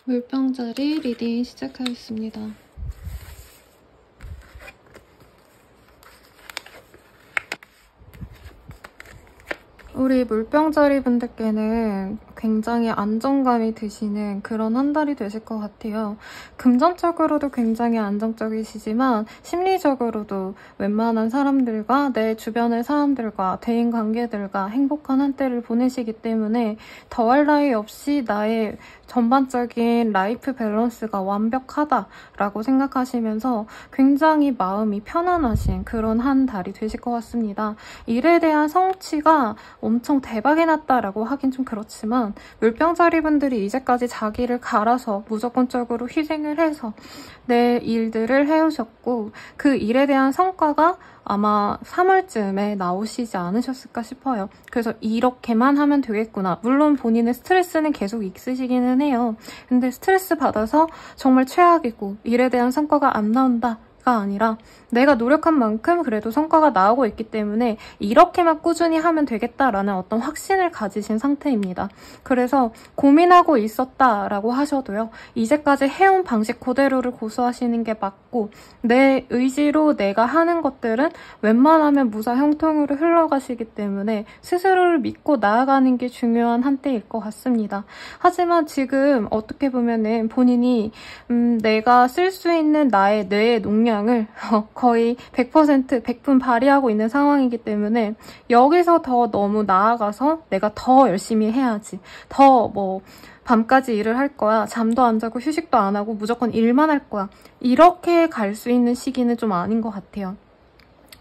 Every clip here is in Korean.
물병자리 리딩 시작하겠습니다. 우리 물병자리 분들께는 굉장히 안정감이 드시는 그런 한 달이 되실 것 같아요. 금전적으로도 굉장히 안정적이시지만 심리적으로도 웬만한 사람들과 내 주변의 사람들과 대인관계들과 행복한 한때를 보내시기 때문에 더할 나위 없이 나의 전반적인 라이프 밸런스가 완벽하다라고 생각하시면서 굉장히 마음이 편안하신 그런 한 달이 되실 것 같습니다. 일에 대한 성취가 엄청 대박이 났다라고 하긴 좀 그렇지만 물병자리 분들이 이제까지 자기를 갈아서 무조건적으로 희생을 해서 내 일들을 해오셨고 그 일에 대한 성과가 아마 3월쯤에 나오시지 않으셨을까 싶어요. 그래서 이렇게만 하면 되겠구나. 물론 본인의 스트레스는 계속 있으시기는 해요. 근데 스트레스 받아서 정말 최악이고 일에 대한 성과가 안 나온다. 가 아니라 내가 노력한 만큼 그래도 성과가 나오고 있기 때문에 이렇게만 꾸준히 하면 되겠다라는 어떤 확신을 가지신 상태입니다. 그래서 고민하고 있었다라고 하셔도요. 이제까지 해온 방식 그대로를 고수하시는 게 맞고 내 의지로 내가 하는 것들은 웬만하면 무사 형통으로 흘러가시기 때문에 스스로를 믿고 나아가는 게 중요한 한때일 것 같습니다. 하지만 지금 어떻게 보면은 본인이 내가 쓸 수 있는 나의 뇌의 농량 을 거의 100%, 100분 발휘하고 있는 상황이기 때문에 여기서 더 너무 나아가서 내가 더 열심히 해야지. 더 밤까지 일을 할 거야. 잠도 안 자고 휴식도 안 하고 무조건 일만 할 거야. 이렇게 갈 수 있는 시기는 좀 아닌 것 같아요.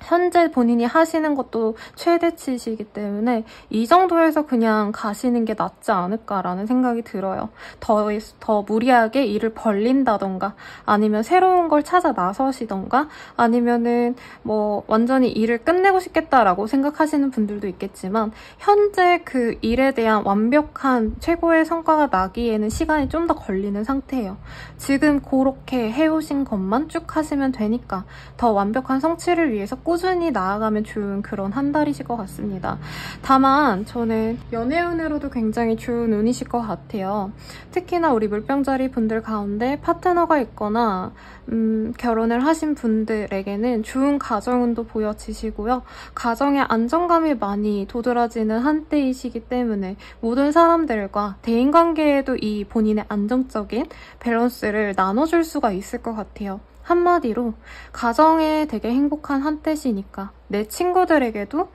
현재 본인이 하시는 것도 최대치시기 때문에 이 정도에서 그냥 가시는 게 낫지 않을까라는 생각이 들어요. 더 무리하게 일을 벌린다던가 아니면 새로운 걸 찾아 나서시던가 아니면은 완전히 일을 끝내고 싶겠다라고 생각하시는 분들도 있겠지만 현재 그 일에 대한 완벽한 최고의 성과가 나기에는 시간이 좀 더 걸리는 상태예요. 지금 그렇게 해오신 것만 쭉 하시면 되니까 더 완벽한 성취를 위해서 꾸준히 나아가면 좋은 그런 한 달이실 것 같습니다. 다만 저는 연애운으로도 굉장히 좋은 운이실 것 같아요. 특히나 우리 물병자리 분들 가운데 파트너가 있거나 결혼을 하신 분들에게는 좋은 가정운도 보여지시고요. 가정에 안정감이 많이 도드라지는 한때이시기 때문에 모든 사람들과 대인관계에도 이 본인의 안정적인 밸런스를 나눠줄 수가 있을 것 같아요. 한마디로 가정에 되게 행복한 한때시니까 내 친구들에게도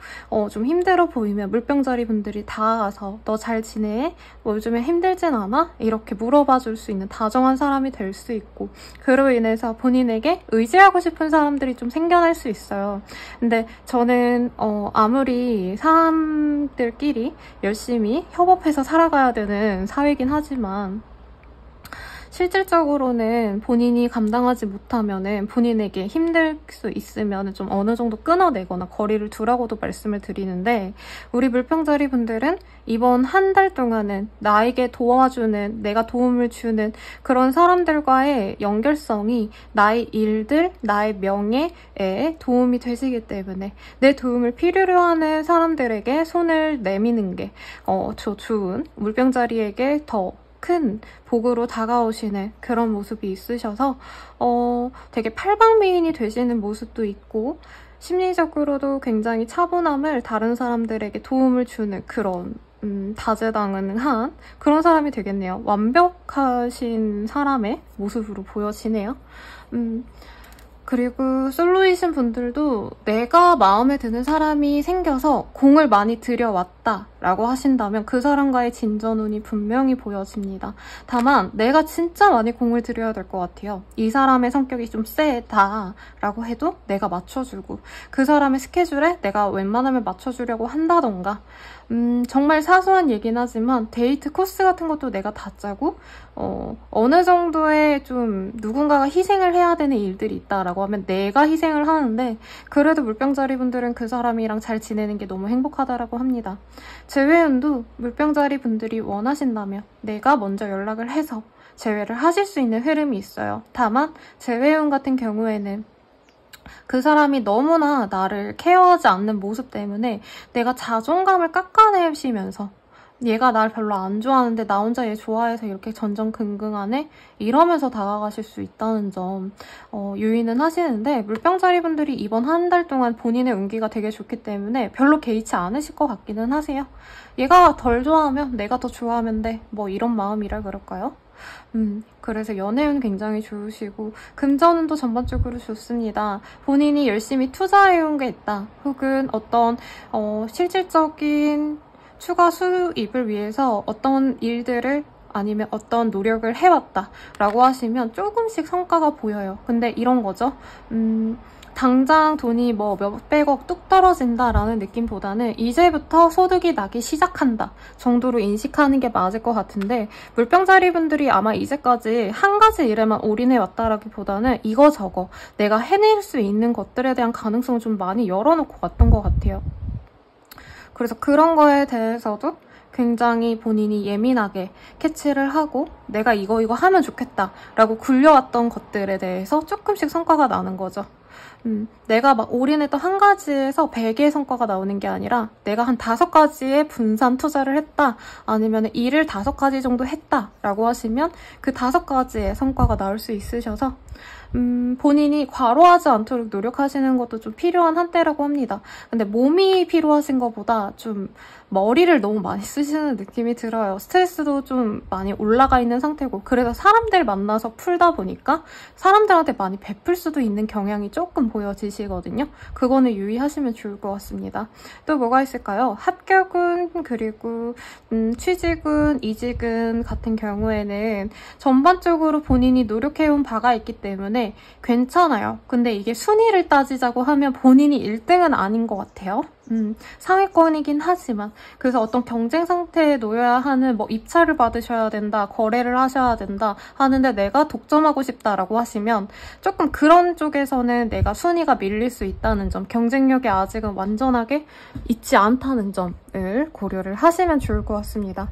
좀 힘들어 보이면 물병자리 분들이 다가가서 너 잘 지내? 요즘에 힘들진 않아? 이렇게 물어봐 줄 수 있는 다정한 사람이 될 수 있고 그로 인해서 본인에게 의지하고 싶은 사람들이 좀 생겨날 수 있어요. 근데 저는 아무리 사람들끼리 열심히 협업해서 살아가야 되는 사회이긴 하지만 실질적으로는 본인이 감당하지 못하면은 본인에게 힘들 수 있으면 좀 어느 정도 끊어내거나 거리를 두라고도 말씀을 드리는데 우리 물병자리 분들은 이번 한 달 동안은 나에게 도와주는 내가 도움을 주는 그런 사람들과의 연결성이 나의 일들, 나의 명예에 도움이 되시기 때문에 내 도움을 필요로 하는 사람들에게 손을 내미는 게 좋은 물병자리에게 더 큰 복으로 다가오시는 그런 모습이 있으셔서 되게 팔방미인이 되시는 모습도 있고 심리적으로도 굉장히 차분함을 다른 사람들에게 도움을 주는 그런 다재다능한 그런 사람이 되겠네요. 완벽하신 사람의 모습으로 보여지네요. 그리고 솔로이신 분들도 내가 마음에 드는 사람이 생겨서 공을 많이 들여왔다 라고 하신다면 그 사람과의 진전운이 분명히 보여집니다. 다만 내가 진짜 많이 공을 들여야 될 것 같아요. 이 사람의 성격이 좀 세다 라고 해도 내가 맞춰주고 그 사람의 스케줄에 내가 웬만하면 맞춰주려고 한다던가 정말 사소한 얘긴 하지만 데이트 코스 같은 것도 내가 다 짜고 어느 정도의 좀 누군가가 희생을 해야 되는 일들이 있다라고 하면 내가 희생을 하는데 그래도 물병자리 분들은 그 사람이랑 잘 지내는 게 너무 행복하다라고 합니다. 재회운도 물병자리 분들이 원하신다면 내가 먼저 연락을 해서 재회를 하실 수 있는 흐름이 있어요. 다만 재회운 같은 경우에는 그 사람이 너무나 나를 케어하지 않는 모습 때문에 내가 자존감을 깎아내시면서 얘가 날 별로 안 좋아하는데 나 혼자 얘 좋아해서 이렇게 전전긍긍하네? 이러면서 다가가실 수 있다는 점 유의는 하시는데 물병자리 분들이 이번 한 달 동안 본인의 운기가 되게 좋기 때문에 별로 개의치 않으실 것 같기는 하세요. 얘가 덜 좋아하면 내가 더 좋아하면 돼. 뭐 이런 마음이라 그럴까요? 그래서 연애운 굉장히 좋으시고 금전운도 전반적으로 좋습니다. 본인이 열심히 투자해온 게 있다. 혹은 어떤 실질적인 추가 수입을 위해서 어떤 일들을 아니면 어떤 노력을 해왔다 라고 하시면 조금씩 성과가 보여요. 근데 이런 거죠. 당장 돈이 뭐 몇백억 뚝 떨어진다 라는 느낌보다는 이제부터 소득이 나기 시작한다 정도로 인식하는 게 맞을 것 같은데 물병자리 분들이 아마 이제까지 한 가지 일에만 올인해 왔다라기보다는 이거저거 내가 해낼 수 있는 것들에 대한 가능성을 좀 많이 열어놓고 왔던 것 같아요. 그래서 그런 거에 대해서도 굉장히 본인이 예민하게 캐치를 하고 내가 이거 하면 좋겠다 라고 굴려왔던 것들에 대해서 조금씩 성과가 나는 거죠. 내가 막 올인했던 한 가지에서 100개의 성과가 나오는 게 아니라 내가 한 5가지에 분산 투자를 했다 아니면 일을 5가지 정도 했다 라고 하시면 그 5가지의 성과가 나올 수 있으셔서 본인이 과로하지 않도록 노력하시는 것도 좀 필요한 한때라고 합니다. 근데 몸이 필요하신 것보다 좀 머리를 너무 많이 쓰시는 느낌이 들어요. 스트레스도 좀 많이 올라가 있는 상태고 그래서 사람들 만나서 풀다 보니까 사람들한테 많이 베풀 수도 있는 경향이 조금 보여지시거든요. 그거는 유의하시면 좋을 것 같습니다. 또 뭐가 있을까요? 합격운 그리고 취직운, 이직운 같은 경우에는 전반적으로 본인이 노력해온 바가 있기 때문에 괜찮아요. 근데 이게 순위를 따지자고 하면 본인이 1등은 아닌 것 같아요. 상위권이긴 하지만 그래서 어떤 경쟁 상태에 놓여야 하는 뭐 입찰을 받으셔야 된다, 거래를 하셔야 된다 하는데 내가 독점하고 싶다라고 하시면 조금 그런 쪽에서는 내가 순위가 밀릴 수 있다는 점, 경쟁력이 아직은 완전하게 있지 않다는 점을 고려를 하시면 좋을 것 같습니다.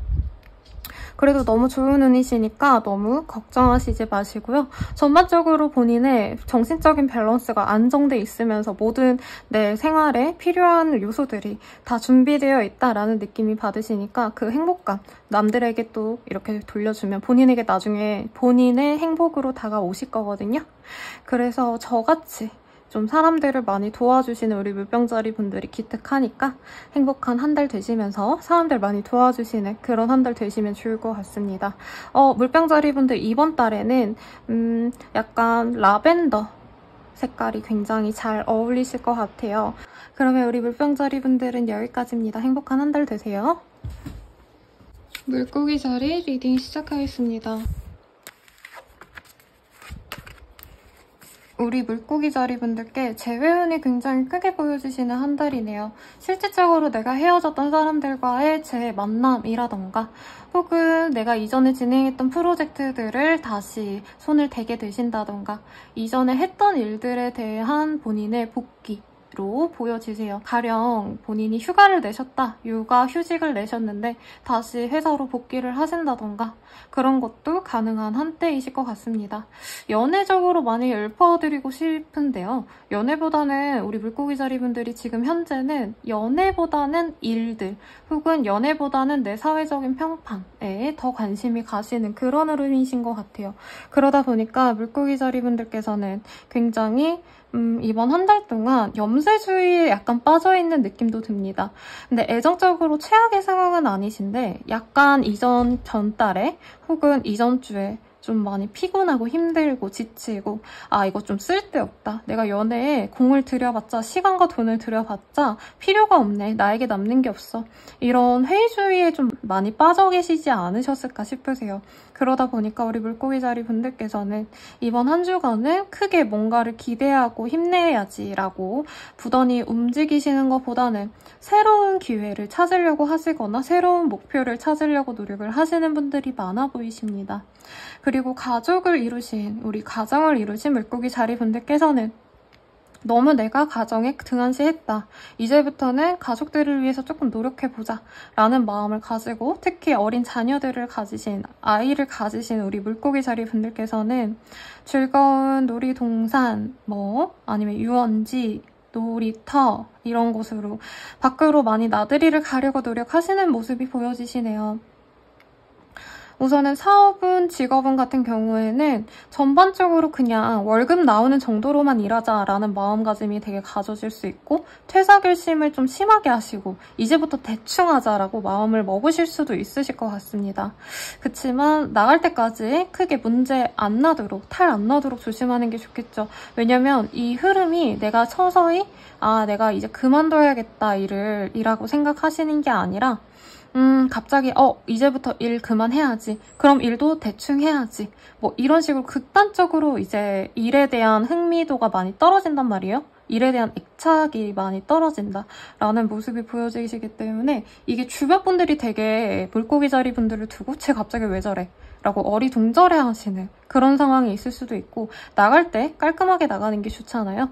그래도 너무 좋은 운이시니까 너무 걱정하시지 마시고요. 전반적으로 본인의 정신적인 밸런스가 안정돼 있으면서 모든 내 생활에 필요한 요소들이 다 준비되어 있다라는 느낌이 받으시니까 그 행복감 남들에게 또 이렇게 돌려주면 본인에게 나중에 본인의 행복으로 다가오실 거거든요. 그래서 저같이 좀 사람들을 많이 도와주시는 우리 물병자리 분들이 기특하니까 행복한 한 달 되시면서 사람들 많이 도와주시는 그런 한 달 되시면 좋을 것 같습니다. 물병자리 분들 이번 달에는 약간 라벤더 색깔이 굉장히 잘 어울리실 것 같아요. 그러면 우리 물병자리 분들은 여기까지입니다. 행복한 한 달 되세요. 물고기 자리 리딩 시작하겠습니다. 우리 물고기 자리 분들께 재회운이 굉장히 크게 보여주시는 한 달이네요. 실질적으로 내가 헤어졌던 사람들과의 재만남이라던가 혹은 내가 이전에 진행했던 프로젝트들을 다시 손을 대게 되신다던가 이전에 했던 일들에 대한 본인의 복귀 로 보여지세요. 가령 본인이 휴가를 내셨다, 육아 휴직을 내셨는데 다시 회사로 복귀를 하신다던가 그런 것도 가능한 한때이실 것 같습니다. 연애적으로 많이 읊어드리고 싶은데요. 연애보다는 우리 물고기 자리 분들이 지금 현재는 연애보다는 일들 혹은 연애보다는 내 사회적인 평판에 더 관심이 가시는 그런 흐름이신 것 같아요. 그러다 보니까 물고기 자리 분들께서는 굉장히 이번 한 달 동안 염세주의에 약간 빠져있는 느낌도 듭니다. 근데 애정적으로 최악의 상황은 아니신데 약간 전달에 혹은 이전 주에 좀 많이 피곤하고 힘들고 지치고 아 이거 좀 쓸데없다. 내가 연애에 공을 들여봤자 시간과 돈을 들여봤자 필요가 없네. 나에게 남는 게 없어. 이런 회의주의에 좀 많이 빠져 계시지 않으셨을까 싶으세요. 그러다 보니까 우리 물고기자리 분들께서는 이번 한 주간은 크게 뭔가를 기대하고 힘내야지라고 부단히 움직이시는 것보다는 새로운 기회를 찾으려고 하시거나 새로운 목표를 찾으려고 노력을 하시는 분들이 많아 보이십니다. 그리고 가족을 이루신 우리 가정을 이루신 물고기자리 분들께서는 너무 내가 가정에 등한시했다. 이제부터는 가족들을 위해서 조금 노력해보자 라는 마음을 가지고 특히 어린 자녀들을 가지신 아이를 가지신 우리 물고기자리 분들께서는 즐거운 놀이동산 아니면 유원지 놀이터 이런 곳으로 밖으로 많이 나들이를 가려고 노력하시는 모습이 보여지시네요. 우선은 사업은 직업은 같은 경우에는 전반적으로 그냥 월급 나오는 정도로만 일하자라는 마음가짐이 되게 가져질 수 있고 퇴사 결심을 좀 심하게 하시고 이제부터 대충 하자라고 마음을 먹으실 수도 있으실 것 같습니다. 그치만 나갈 때까지 크게 문제 안 나도록 탈 안 나도록 조심하는 게 좋겠죠. 왜냐면 이 흐름이 내가 서서히 내가 이제 그만둬야겠다 일이라고 생각하시는 게 아니라 갑자기 이제부터 일 그만해야지. 그럼 일도 대충 해야지. 이런 식으로 극단적으로 이제 일에 대한 흥미도가 많이 떨어진단 말이에요. 일에 대한 애착이 많이 떨어진다라는 모습이 보여지시기 때문에 이게 주변 분들이 되게 물고기자리 분들을 두고 쟤 갑자기 왜 저래? 라고 어리둥절해 하시는 그런 상황이 있을 수도 있고 나갈 때 깔끔하게 나가는 게 좋잖아요.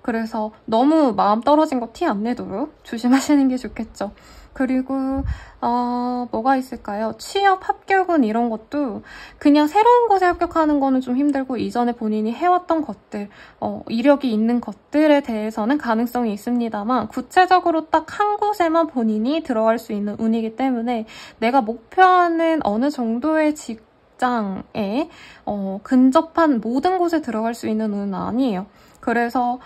그래서 너무 마음 떨어진 거 티 안 내도록 조심하시는 게 좋겠죠. 그리고 뭐가 있을까요? 취업 합격은 이런 것도 그냥 새로운 곳에 합격하는 거는 좀 힘들고 이전에 본인이 해왔던 것들, 이력이 있는 것들에 대해서는 가능성이 있습니다만 구체적으로 딱 한 곳에만 본인이 들어갈 수 있는 운이기 때문에 내가 목표하는 어느 정도의 직장에 근접한 모든 곳에 들어갈 수 있는 운은 아니에요. 그래서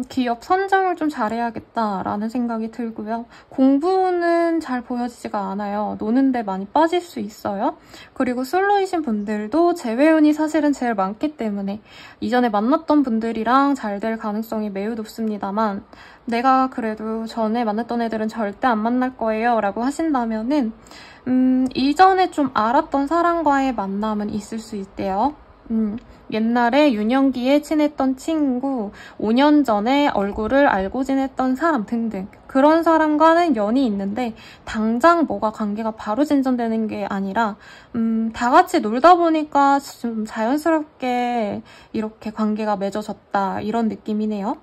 기업 선정을 좀 잘해야겠다라는 생각이 들고요. 공부는 잘 보여지지가 않아요. 노는데 많이 빠질 수 있어요. 그리고 솔로이신 분들도 재회운이 사실은 제일 많기 때문에 이전에 만났던 분들이랑 잘 될 가능성이 매우 높습니다만 내가 그래도 전에 만났던 애들은 절대 안 만날 거예요 라고 하신다면은 이전에 좀 알았던 사람과의 만남은 있을 수 있대요. 옛날에 유년기에 친했던 친구, 5년 전에 얼굴을 알고 지냈던 사람 등등 그런 사람과는 연이 있는데 당장 뭐가 관계가 바로 진전되는 게 아니라 다 같이 놀다 보니까 좀 자연스럽게 이렇게 관계가 맺어졌다 이런 느낌이네요.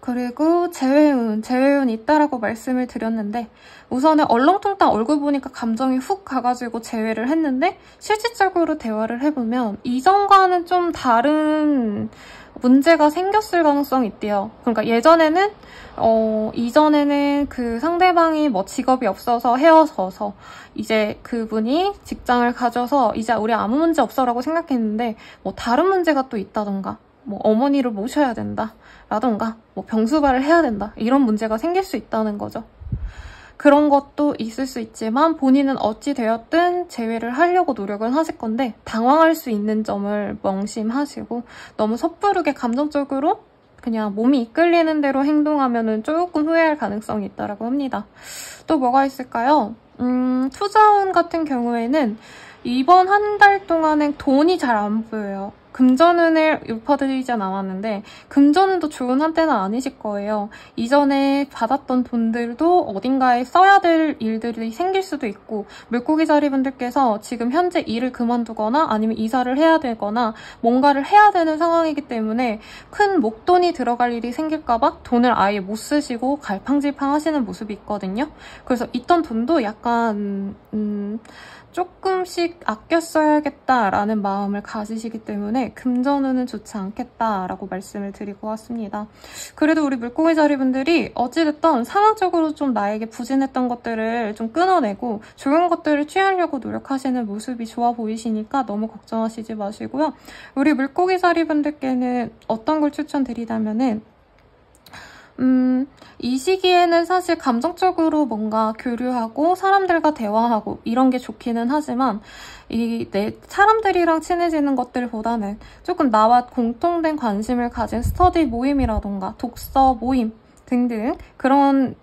그리고 재회운 있다라고 말씀을 드렸는데 우선은 얼렁뚱땅 얼굴 보니까 감정이 훅 가가지고 재회를 했는데 실질적으로 대화를 해보면 이전과는 좀 다른 문제가 생겼을 가능성이 있대요. 그러니까 이전에는 그 상대방이 직업이 없어서 헤어져서 이제 그분이 직장을 가져서 이제 우리 아무 문제 없어라고 생각했는데 다른 문제가 또 있다던가 어머니를 모셔야 된다 라던가 병수발을 해야 된다 이런 문제가 생길 수 있다는 거죠. 그런 것도 있을 수 있지만 본인은 어찌 되었든 재회를 하려고 노력은 하실 건데 당황할 수 있는 점을 명심하시고 너무 섣부르게 감정적으로 그냥 몸이 이끌리는 대로 행동하면 조금 후회할 가능성이 있다고 합니다. 또 뭐가 있을까요? 투자운 같은 경우에는 이번 한 달 동안은 돈이 잘 안 보여요. 금전운을 읊어드리진 않았는데 금전운도 좋은 한때는 아니실 거예요. 이전에 받았던 돈들도 어딘가에 써야 될 일들이 생길 수도 있고 물고기자리 분들께서 지금 현재 일을 그만두거나 아니면 이사를 해야 되거나 뭔가를 해야 되는 상황이기 때문에 큰 목돈이 들어갈 일이 생길까 봐 돈을 아예 못 쓰시고 갈팡질팡 하시는 모습이 있거든요. 그래서 있던 돈도 약간 조금씩 아껴 써야겠다라는 마음을 가지시기 때문에 금전운은 좋지 않겠다라고 말씀을 드리고 왔습니다. 그래도 우리 물고기자리 분들이 어찌됐든 상황적으로 좀 나에게 부진했던 것들을 좀 끊어내고 좋은 것들을 취하려고 노력하시는 모습이 좋아 보이시니까 너무 걱정하시지 마시고요. 우리 물고기자리 분들께는 어떤 걸 추천드리자면은 이 시기에는 사실 감정적으로 뭔가 교류하고 사람들과 대화하고 이런 게 좋기는 하지만 내 사람들이랑 친해지는 것들보다는 조금 나와 공통된 관심을 가진 스터디 모임이라던가 독서 모임 등등 그런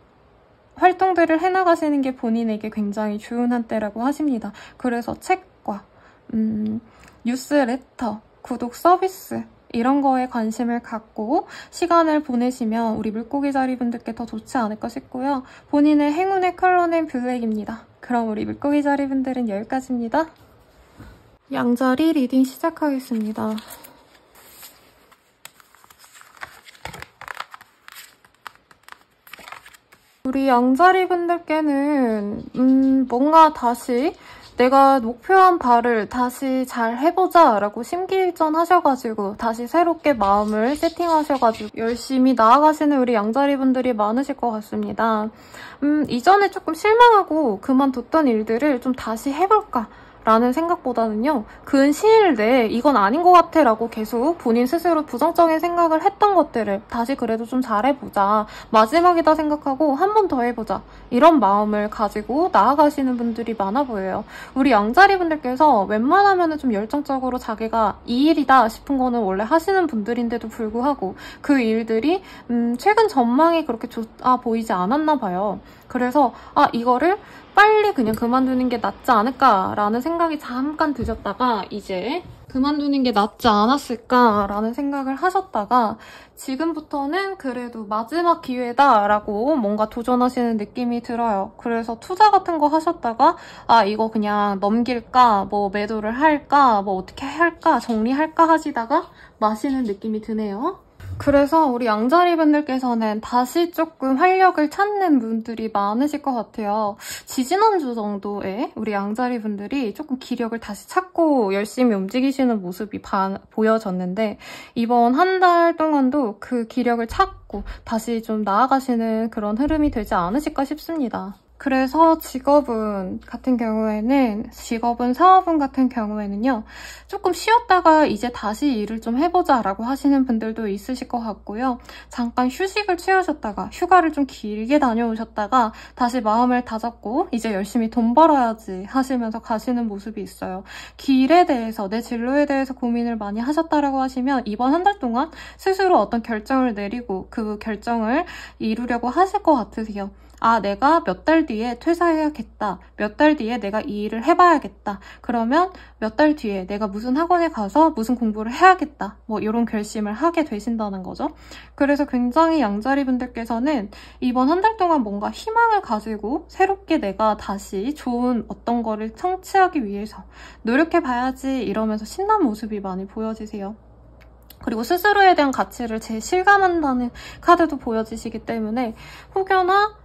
활동들을 해나가시는 게 본인에게 굉장히 좋은 한때라고 하십니다. 그래서 책과 뉴스레터, 구독 서비스 이런 거에 관심을 갖고 시간을 보내시면 우리 물고기 자리분들께 더 좋지 않을까 싶고요. 본인의 행운의 컬러는 블랙입니다. 그럼 우리 물고기 자리분들은 여기까지입니다. 양자리 리딩 시작하겠습니다. 우리 양자리 분들께는 뭔가 다시 내가 목표한 바를 다시 잘 해보자 라고 심기일전하셔가지고 다시 새롭게 마음을 세팅하셔가지고 열심히 나아가시는 우리 양자리 분들이 많으실 것 같습니다. 이전에 조금 실망하고 그만뒀던 일들을 좀 다시 해볼까 라는 생각보다는요, 근 시일 내에 이건 아닌 것 같아 라고 계속 본인 스스로 부정적인 생각을 했던 것들을 다시 그래도 좀 잘해보자, 마지막이다 생각하고 한 번 더 해보자, 이런 마음을 가지고 나아가시는 분들이 많아 보여요. 우리 양자리 분들께서 웬만하면 좀 열정적으로 자기가 이 일이다 싶은 거는 원래 하시는 분들인데도 불구하고 그 일들이 최근 전망이 그렇게 좋아 보이지 않았나 봐요. 그래서 이거를 빨리 그냥 그만두는 게 낫지 않을까라는 생각이 잠깐 드셨다가 이제 그만두는 게 낫지 않았을까라는 생각을 하셨다가 지금부터는 그래도 마지막 기회다라고 뭔가 도전하시는 느낌이 들어요. 그래서 투자 같은 거 하셨다가 이거 그냥 넘길까, 뭐 매도를 할까, 뭐 어떻게 할까, 정리할까 하시다가 마시는 느낌이 드네요. 그래서 우리 양자리 분들께서는 다시 조금 활력을 찾는 분들이 많으실 것 같아요. 지지난주 정도에 우리 양자리 분들이 조금 기력을 다시 찾고 열심히 움직이시는 모습이 보여졌는데 이번 한 달 동안도 그 기력을 찾고 다시 좀 나아가시는 그런 흐름이 되지 않으실까 싶습니다. 그래서 직업은 사업운 같은 경우에는요, 조금 쉬었다가 이제 다시 일을 좀 해보자라고 하시는 분들도 있으실 것 같고요. 잠깐 휴식을 취하셨다가 휴가를 좀 길게 다녀오셨다가 다시 마음을 다잡고 이제 열심히 돈 벌어야지 하시면서 가시는 모습이 있어요. 길에 대해서, 내 진로에 대해서 고민을 많이 하셨다라고 하시면 이번 한 달 동안 스스로 어떤 결정을 내리고 그 결정을 이루려고 하실 것 같으세요. 내가 몇 달 뒤에 퇴사해야겠다. 몇 달 뒤에 내가 이 일을 해봐야겠다. 그러면 몇 달 뒤에 내가 무슨 학원에 가서 무슨 공부를 해야겠다. 뭐 이런 결심을 하게 되신다는 거죠. 그래서 굉장히 양자리 분들께서는 이번 한 달 동안 뭔가 희망을 가지고 새롭게 내가 다시 좋은 어떤 거를 성취하기 위해서 노력해봐야지 이러면서 신난 모습이 많이 보여지세요. 그리고 스스로에 대한 가치를 재실감한다는 카드도 보여지시기 때문에 혹여나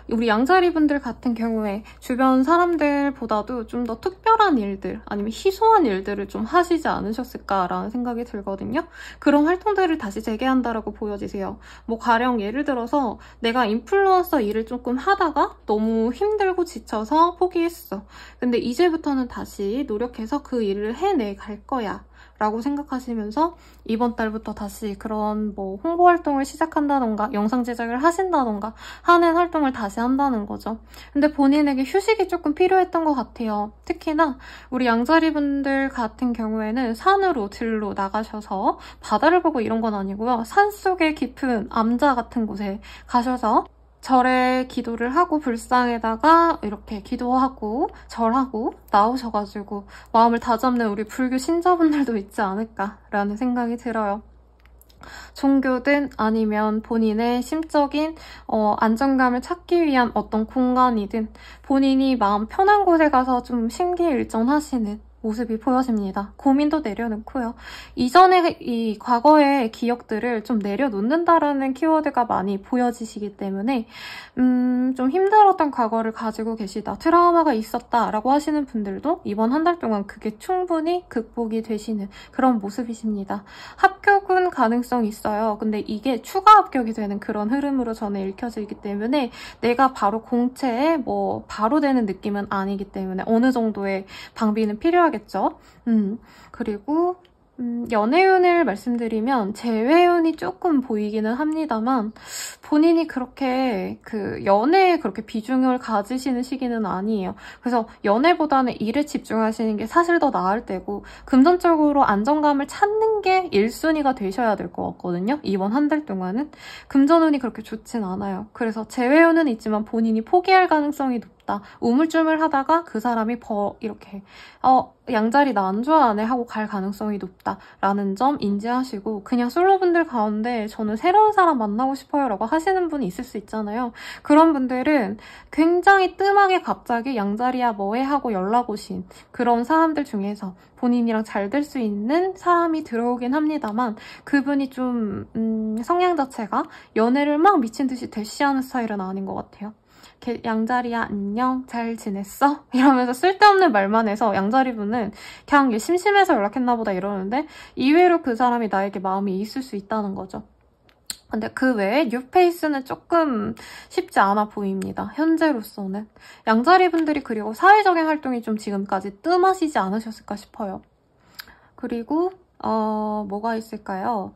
우리 양자리 분들 같은 경우에 주변 사람들보다도 좀 더 특별한 일들 아니면 희소한 일들을 좀 하시지 않으셨을까라는 생각이 들거든요. 그런 활동들을 다시 재개한다라고 보여지세요. 뭐 가령 예를 들어서 내가 인플루언서 일을 조금 하다가 너무 힘들고 지쳐서 포기했어. 근데 이제부터는 다시 노력해서 그 일을 해내갈 거야. 라고 생각하시면서 이번 달부터 다시 그런 뭐 홍보 활동을 시작한다던가 영상 제작을 하신다던가 하는 활동을 다시 한다는 거죠. 근데 본인에게 휴식이 조금 필요했던 것 같아요. 특히나 우리 양자리 분들 같은 경우에는 산으로 들로 나가셔서 바다를 보고 이런 건 아니고요. 산속의 깊은 암자 같은 곳에 가셔서 절에 기도를 하고 불상에다가 이렇게 기도하고 절하고 나오셔가지고 마음을 다잡는 우리 불교 신자분들도 있지 않을까라는 생각이 들어요. 종교든 아니면 본인의 심적인 안정감을 찾기 위한 어떤 공간이든 본인이 마음 편한 곳에 가서 좀 심기일전하시는 모습이 보여집니다. 고민도 내려놓고요. 이전에 이 과거의 기억들을 좀 내려놓는다라는 키워드가 많이 보여지시기 때문에 좀 힘들었던 과거를 가지고 계시다. 트라우마가 있었다라고 하시는 분들도 이번 한 달 동안 그게 충분히 극복이 되시는 그런 모습이십니다. 합격은 가능성 있어요. 근데 이게 추가 합격이 되는 그런 흐름으로 저는 읽혀지기 때문에 내가 바로 공채에 뭐 바로 되는 느낌은 아니기 때문에 어느 정도의 방비는 필요하겠죠. 그리고 연애운을 말씀드리면 재회운이 조금 보이기는 합니다만 본인이 그렇게 연애에 그렇게 비중을 가지시는 시기는 아니에요. 그래서 연애보다는 일에 집중하시는 게 사실 더 나을 때고 금전적으로 안정감을 찾는 게 1순위가 되셔야 될 것 같거든요. 이번 한 달 동안은 금전운이 그렇게 좋진 않아요. 그래서 재회운은 있지만 본인이 포기할 가능성이 높다. 우물쭈물 하다가 그 사람이 이렇게 양자리 나 안 좋아하네 하고 갈 가능성이 높다라는 점 인지하시고 그냥 솔로분들 가운데 저는 새로운 사람 만나고 싶어요 라고 하시는 분이 있을 수 있잖아요. 그런 분들은 굉장히 뜸하게 갑자기 양자리야 뭐해 하고 연락 오신 그런 사람들 중에서 본인이랑 잘 될 수 있는 사람이 들어오긴 합니다만 그분이 좀 성향 자체가 연애를 막 미친 듯이 대시하는 스타일은 아닌 것 같아요. 양자리야 안녕 잘 지냈어? 이러면서 쓸데없는 말만 해서 양자리분은 그냥 심심해서 연락했나 보다 이러는데 이외로 그 사람이 나에게 마음이 있을 수 있다는 거죠. 근데 그 외에 뉴페이스는 조금 쉽지 않아 보입니다. 현재로서는. 양자리분들이 그리고 사회적인 활동이 좀 지금까지 뜸하시지 않으셨을까 싶어요. 그리고 뭐가 있을까요?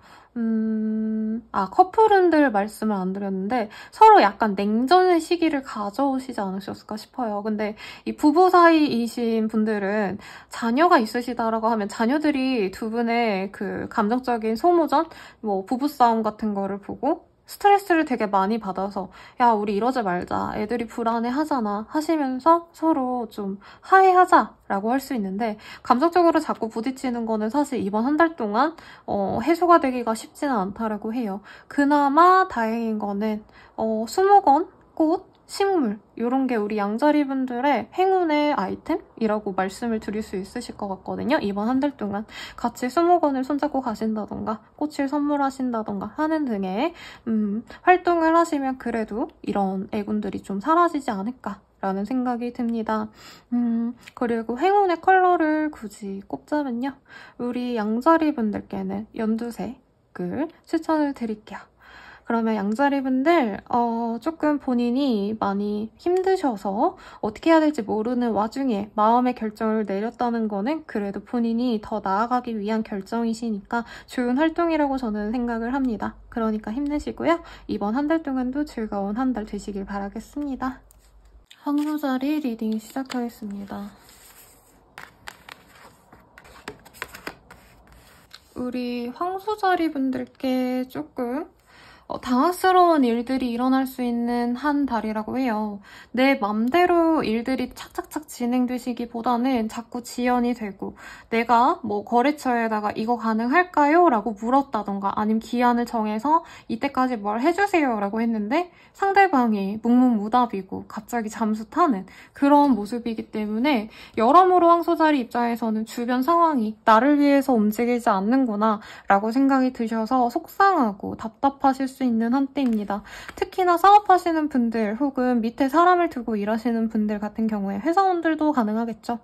커플분들 말씀을 안 드렸는데 서로 약간 냉전의 시기를 가져오시지 않으셨을까 싶어요. 근데 이 부부 사이이신 분들은 자녀가 있으시다라고 하면 자녀들이 두 분의 그 감정적인 소모전, 뭐 부부싸움 같은 거를 보고 스트레스를 되게 많이 받아서 야 우리 이러지 말자 애들이 불안해하잖아 하시면서 서로 좀 화해하자라고 할 수 있는데 감정적으로 자꾸 부딪히는 거는 사실 이번 한 달 동안 해소가 되기가 쉽지는 않다라고 해요. 그나마 다행인 거는 수목원, 꽃, 식물 이런 게 우리 양자리분들의 행운의 아이템이라고 말씀을 드릴 수 있으실 것 같거든요. 이번 한 달 동안 같이 수목원을 손잡고 가신다던가 꽃을 선물하신다던가 하는 등의 활동을 하시면 그래도 이런 애군들이 좀 사라지지 않을까라는 생각이 듭니다. 그리고 행운의 컬러를 굳이 꼽자면요. 우리 양자리분들께는 연두색을 추천을 드릴게요. 그러면 양자리분들 조금 본인이 많이 힘드셔서 어떻게 해야 될지 모르는 와중에 마음의 결정을 내렸다는 거는 그래도 본인이 더 나아가기 위한 결정이시니까 좋은 활동이라고 저는 생각을 합니다. 그러니까 힘내시고요. 이번 한 달 동안도 즐거운 한 달 되시길 바라겠습니다. 황소자리 리딩 시작하겠습니다. 우리 황소자리 분들께 조금 당황스러운 일들이 일어날 수 있는 한 달이라고 해요. 내 맘대로 일들이 착착착 진행되시기보다는 자꾸 지연이 되고 내가 뭐 거래처에다가 이거 가능할까요? 라고 물었다던가 아니면 기한을 정해서 이때까지 뭘 해주세요 라고 했는데 상대방이 묵묵무답이고 갑자기 잠수 타는 그런 모습이기 때문에 여러모로 황소자리 입장에서는 주변 상황이 나를 위해서 움직이지 않는구나 라고 생각이 드셔서 속상하고 답답하실 수 있는 한때입니다. 특히나 사업하시는 분들 혹은 밑에 사람을 두고 일하시는 분들 같은 경우에 회사원들도 가능하겠죠.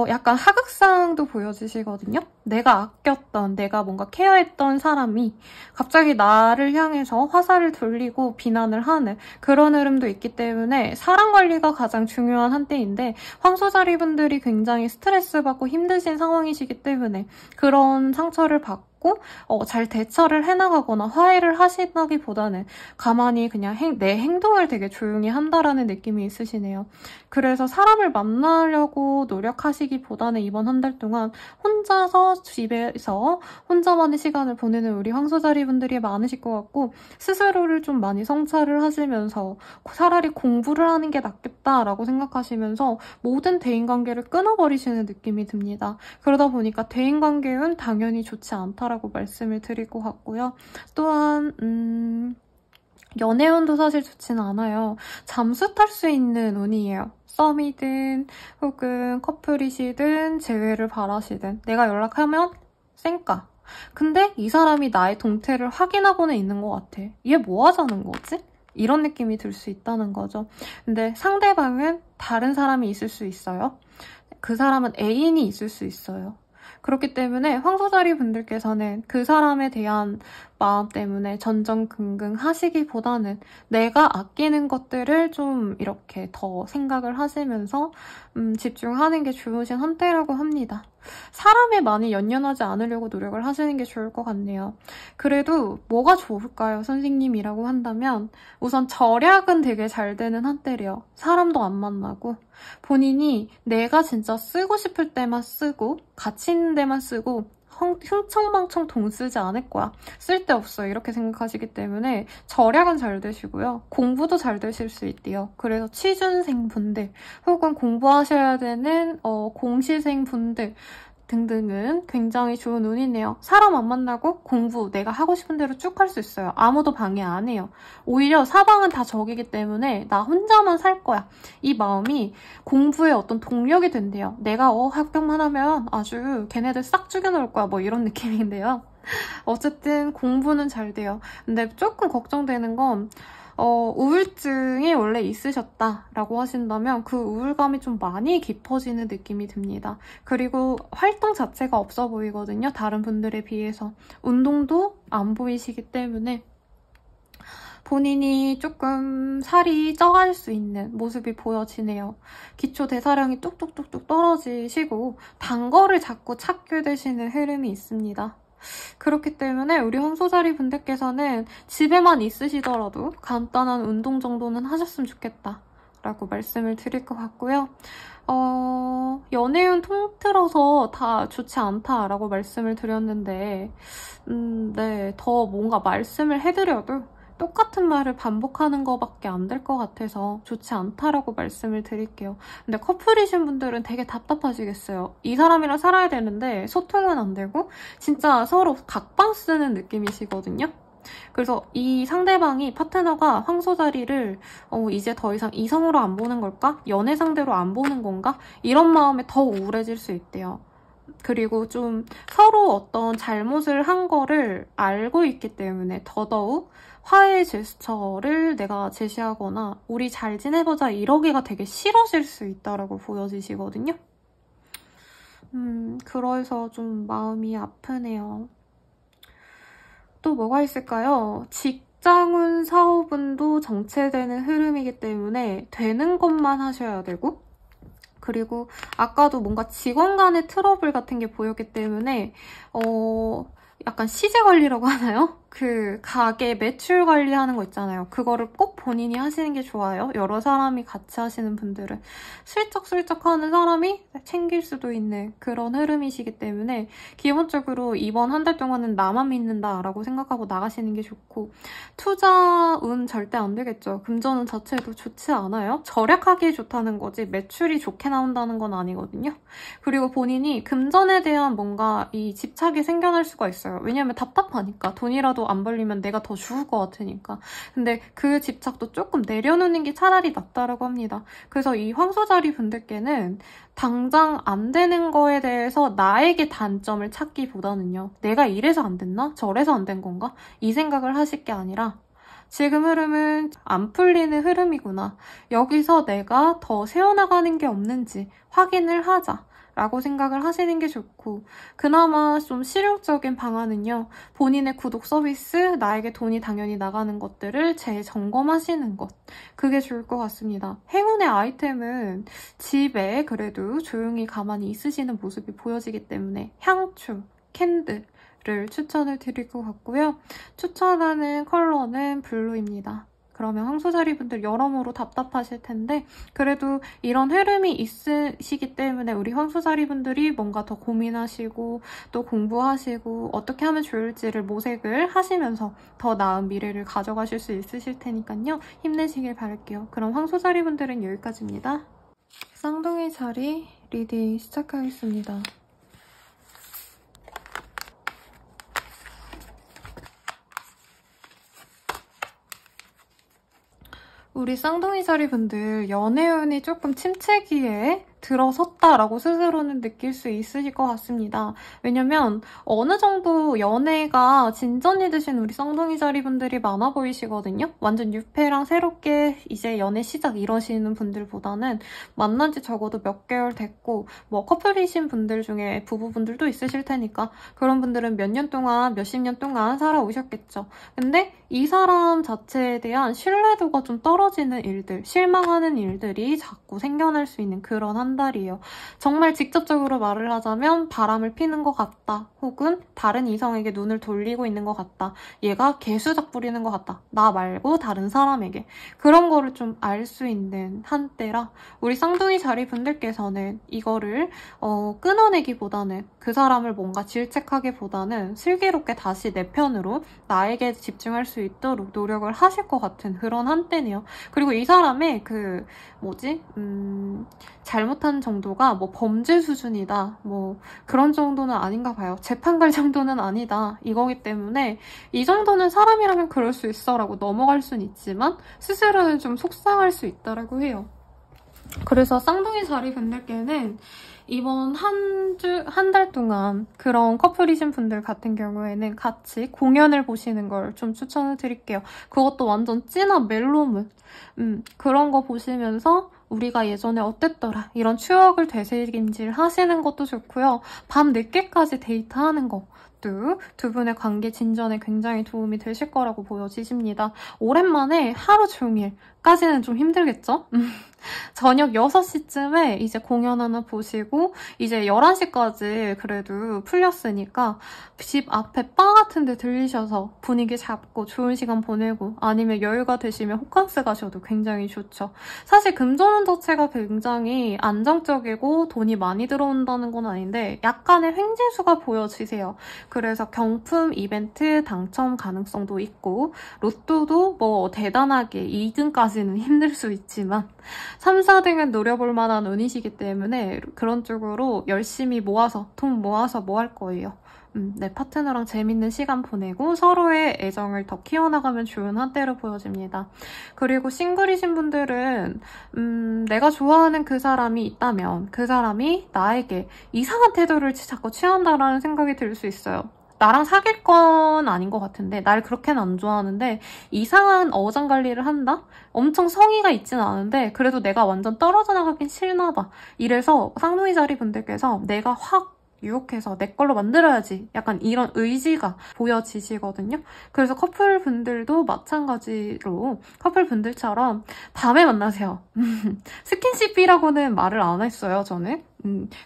약간 하극상도 보여지시거든요. 내가 아꼈던, 내가 뭔가 케어했던 사람이 갑자기 나를 향해서 화살을 돌리고 비난을 하는 그런 흐름도 있기 때문에 사람 관리가 가장 중요한 한때인데 황소자리 분들이 굉장히 스트레스 받고 힘드신 상황이시기 때문에 그런 상처를 받고 잘 대처를 해나가거나 화해를 하시다기보다는 가만히 그냥 내 행동을 되게 조용히 한다라는 느낌이 있으시네요. 그래서 사람을 만나려고 노력하시기보다는 이번 한 달 동안 혼자서 집에서 혼자만의 시간을 보내는 우리 황소자리 분들이 많으실 것 같고 스스로를 좀 많이 성찰을 하시면서 차라리 공부를 하는 게 낫겠다라고 생각하시면서 모든 대인관계를 끊어버리시는 느낌이 듭니다. 그러다 보니까 대인관계는 당연히 좋지 않다라고 말씀을 드릴 것 같고요. 또한 연애운도 사실 좋지는 않아요. 잠수 탈 수 있는 운이에요. 썸이든 혹은 커플이시든 재회를 바라시든 내가 연락하면 쌩까. 근데 이 사람이 나의 동태를 확인하고는 있는 것 같아. 얘 뭐 하자는 거지? 이런 느낌이 들 수 있다는 거죠. 근데 상대방은 다른 사람이 있을 수 있어요. 그 사람은 애인이 있을 수 있어요. 그렇기 때문에 황소자리 분들께서는 그 사람에 대한 마음 때문에 전전긍긍 하시기보다는 내가 아끼는 것들을 좀 이렇게 더 생각을 하시면서 집중하는 게 좋으신 한때라고 합니다. 사람에 많이 연연하지 않으려고 노력을 하시는 게 좋을 것 같네요. 그래도 뭐가 좋을까요? 선생님이라고 한다면 우선 절약은 되게 잘 되는 한때래요. 사람도 안 만나고 본인이 내가 진짜 쓰고 싶을 때만 쓰고 가치 있는 데만 쓰고 흥청망청 돈 쓰지 않을 거야. 쓸데없어 이렇게 생각하시기 때문에 절약은 잘 되시고요. 공부도 잘 되실 수 있대요. 그래서 취준생분들 혹은 공부하셔야 되는 공시생분들 등등은 굉장히 좋은 운이네요. 사람 안 만나고 공부 내가 하고 싶은 대로 쭉 할 수 있어요. 아무도 방해 안 해요. 오히려 사방은 다 적이기 때문에 나 혼자만 살 거야. 이 마음이 공부에 어떤 동력이 된대요. 내가 합격만 하면 아주 걔네들 싹 죽여놓을 거야. 뭐 이런 느낌인데요. 어쨌든 공부는 잘 돼요. 근데 조금 걱정되는 건 우울증이 원래 있으셨다라고 하신다면 그 우울감이 좀 많이 깊어지는 느낌이 듭니다. 그리고 활동 자체가 없어 보이거든요. 다른 분들에 비해서. 운동도 안 보이시기 때문에 본인이 조금 살이 쪄갈 수 있는 모습이 보여지네요. 기초 대사량이 뚝뚝뚝뚝 떨어지시고 단 거를 자꾸 찾게 되시는 흐름이 있습니다. 그렇기 때문에 우리 황소자리 분들께서는 집에만 있으시더라도 간단한 운동 정도는 하셨으면 좋겠다 라고 말씀을 드릴 것 같고요. 연애운 통틀어서 다 좋지 않다라고 말씀을 드렸는데 네, 더 뭔가 말씀을 해드려도 똑같은 말을 반복하는 것밖에 안 될 것 같아서 좋지 않다라고 말씀을 드릴게요. 근데 커플이신 분들은 되게 답답하시겠어요. 이 사람이랑 살아야 되는데 소통은 안 되고 진짜 서로 각방 쓰는 느낌이시거든요. 그래서 이 상대방이 파트너가 황소자리를 이제 더 이상 이성으로 안 보는 걸까? 연애 상대로 안 보는 건가? 이런 마음에 더 우울해질 수 있대요. 그리고 좀 서로 어떤 잘못을 한 거를 알고 있기 때문에 더더욱 화해 제스처를 내가 제시하거나 우리 잘 지내보자 이러기가 되게 싫어질 수 있다라고 보여지시거든요. 그래서 좀 마음이 아프네요. 또 뭐가 있을까요? 직장운 사업운도 정체되는 흐름이기 때문에 되는 것만 하셔야 되고 그리고 아까도 뭔가 직원 간의 트러블 같은 게 보였기 때문에 약간 시세 관리라고 하나요? 그 가게 매출 관리하는 거 있잖아요. 그거를 꼭 본인이 하시는 게 좋아요. 여러 사람이 같이 하시는 분들은 슬쩍슬쩍 하는 사람이 챙길 수도 있는 그런 흐름이시기 때문에 기본적으로 이번 한 달 동안은 나만 믿는다라고 생각하고 나가시는 게 좋고 투자운 절대 안 되겠죠. 금전운 자체도 좋지 않아요. 절약하기에 좋다는 거지 매출이 좋게 나온다는 건 아니거든요. 그리고 본인이 금전에 대한 뭔가 이 집착이 생겨날 수가 있어요. 왜냐면 답답하니까 돈이라도 안 벌리면 내가 더 죽을 것 같으니까. 근데 그 집착도 조금 내려놓는 게 차라리 낫다라고 합니다. 그래서 이 황소자리 분들께는 당장 안 되는 거에 대해서 나에게 단점을 찾기보다는요. 내가 이래서 안 됐나? 저래서 안 된 건가? 이 생각을 하실 게 아니라 지금 흐름은 안 풀리는 흐름이구나. 여기서 내가 더 세워나가는 게 없는지 확인을 하자. 라고 생각을 하시는 게 좋고 그나마 좀 실용적인 방안은요. 본인의 구독 서비스, 나에게 돈이 당연히 나가는 것들을 재점검하시는 것. 그게 좋을 것 같습니다. 행운의 아이템은 집에 그래도 조용히 가만히 있으시는 모습이 보여지기 때문에 향초, 캔들 를 추천을 드릴 것 같고요. 추천하는 컬러는 블루입니다. 그러면 황소자리 분들 여러모로 답답하실 텐데 그래도 이런 흐름이 있으시기 때문에 우리 황소자리 분들이 뭔가 더 고민하시고 또 공부하시고 어떻게 하면 좋을지를 모색을 하시면서 더 나은 미래를 가져가실 수 있으실 테니까요. 힘내시길 바랄게요. 그럼 황소자리 분들은 여기까지입니다. 쌍둥이 자리 리딩 시작하겠습니다. 우리 쌍둥이 자리 분들 연애운이 조금 침체기에 들어섰다라고 스스로는 느낄 수 있으실 것 같습니다. 왜냐면 어느 정도 연애가 진전이 드신 우리 쌍둥이 자리분들이 많아 보이시거든요. 완전 유패랑 새롭게 이제 연애 시작 이러시는 분들보다는 만난 지 적어도 몇 개월 됐고 뭐 커플이신 분들 중에 부부분들도 있으실 테니까 그런 분들은 몇 년 동안 몇십 년 동안 살아오셨겠죠. 근데 이 사람 자체에 대한 신뢰도가 좀 떨어지는 일들, 실망하는 일들이 자꾸 생겨날 수 있는 그런 한 달이에요. 정말 직접적으로 말을 하자면 바람을 피는 것 같다. 혹은 다른 이성에게 눈을 돌리고 있는 것 같다. 얘가 개수작 부리는 것 같다. 나 말고 다른 사람에게. 그런 거를 좀 알 수 있는 한때라 우리 쌍둥이 자리 분들께서는 이거를 끊어내기보다는 그 사람을 뭔가 질책하기보다는 슬기롭게 다시 내 편으로 나에게 집중할 수 있도록 노력을 하실 것 같은 그런 한때네요. 그리고 이 사람의 잘못한 정도가 뭐 범죄 수준이다. 뭐 그런 정도는 아닌가 봐요. 재판 갈 정도는 아니다. 이거기 때문에 이 정도는 사람이라면 그럴 수 있어 라고 넘어갈 순 있지만 스스로는 좀 속상할 수 있다라고 해요. 그래서 쌍둥이 자리 분들께는 이번 한 달 동안 그런 커플이신 분들 같은 경우에는 같이 공연을 보시는 걸 좀 추천을 드릴게요. 그것도 완전 찐한 멜로문. 그런 거 보시면서 우리가 예전에 어땠더라 이런 추억을 되새김질 하시는 것도 좋고요. 밤 늦게까지 데이트하는 거. 두 분의 관계 진전에 굉장히 도움이 되실 거라고 보여지십니다. 오랜만에 하루 종일까지는 좀 힘들겠죠? 저녁 6시쯤에 이제 공연 하나 보시고 이제 11시까지 그래도 풀렸으니까 집 앞에 바 같은 데 들리셔서 분위기 잡고 좋은 시간 보내고 아니면 여유가 되시면 호캉스 가셔도 굉장히 좋죠. 사실 금전운 자체가 굉장히 안정적이고 돈이 많이 들어온다는 건 아닌데 약간의 횡재수가 보여지세요. 그래서 경품 이벤트 당첨 가능성도 있고 로또도 뭐 대단하게 2등까지는 힘들 수 있지만 3, 4등은 노려볼 만한 운이시기 때문에 그런 쪽으로 열심히 모아서 돈 모아서 뭐 할 거예요. 내 파트너랑 재밌는 시간 보내고 서로의 애정을 더 키워나가면 좋은 한때로 보여집니다. 그리고 싱글이신 분들은 내가 좋아하는 그 사람이 있다면 그 사람이 나에게 이상한 태도를 자꾸 취한다라는 생각이 들 수 있어요. 나랑 사귈 건 아닌 것 같은데 날 그렇게는 안 좋아하는데 이상한 어장관리를 한다? 엄청 성의가 있진 않은데 그래도 내가 완전 떨어져 나가긴 싫나 봐. 이래서 쌍둥이 자리 분들께서 내가 확 유혹해서 내 걸로 만들어야지 약간 이런 의지가 보여지시거든요. 그래서 커플분들도 마찬가지로 커플분들처럼 밤에 만나세요. 스킨십이라고는 말을 안 했어요, 저는.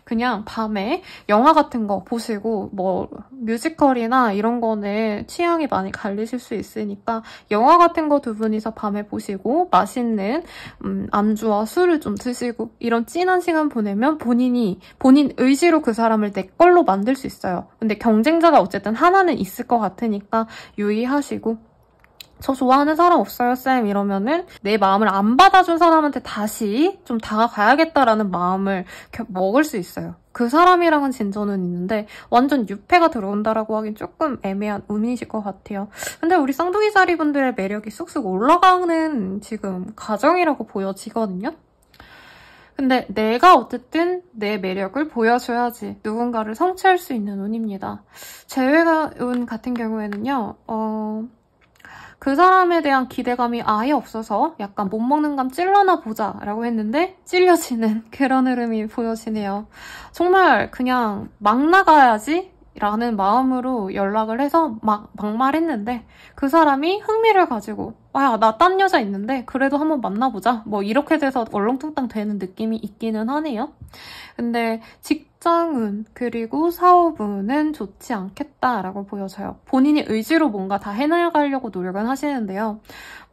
그냥 밤에 영화 같은 거 보시고 뭐 뮤지컬이나 이런 거는 취향이 많이 갈리실 수 있으니까 영화 같은 거 두 분이서 밤에 보시고 맛있는 안주와 술을 좀 드시고 이런 찐한 시간 보내면 본인 의지로 그 사람을 내 걸로 만들 수 있어요. 근데 경쟁자가 어쨌든 하나는 있을 것 같으니까 유의하시고 저 좋아하는 사람 없어요, 쌤? 이러면은 내 마음을 안 받아준 사람한테 다시 좀 다가가야겠다라는 마음을 먹을 수 있어요. 그 사람이랑은 진전은 있는데 완전 유패가 들어온다라고 하긴 조금 애매한 운이실 것 같아요. 근데 우리 쌍둥이 자리분들의 매력이 쑥쑥 올라가는 지금 과정이라고 보여지거든요. 근데 내가 어쨌든 내 매력을 보여줘야지 누군가를 성취할 수 있는 운입니다. 재회가 운 같은 경우에는요. 그 사람에 대한 기대감이 아예 없어서 약간 못 먹는 감 찔러나 보자 라고 했는데 찔려지는 그런 흐름이 보여지네요. 정말 그냥 막 나가야지 라는 마음으로 연락을 해서 막말했는데 그 사람이 흥미를 가지고 야, 나 딴 여자 있는데 그래도 한번 만나보자. 뭐 이렇게 돼서 얼렁뚱땅 되는 느낌이 있기는 하네요. 근데 직장운 그리고 사업운은 좋지 않겠다라고 보여져요. 본인이 의지로 뭔가 다 해나가려고 노력은 하시는데요.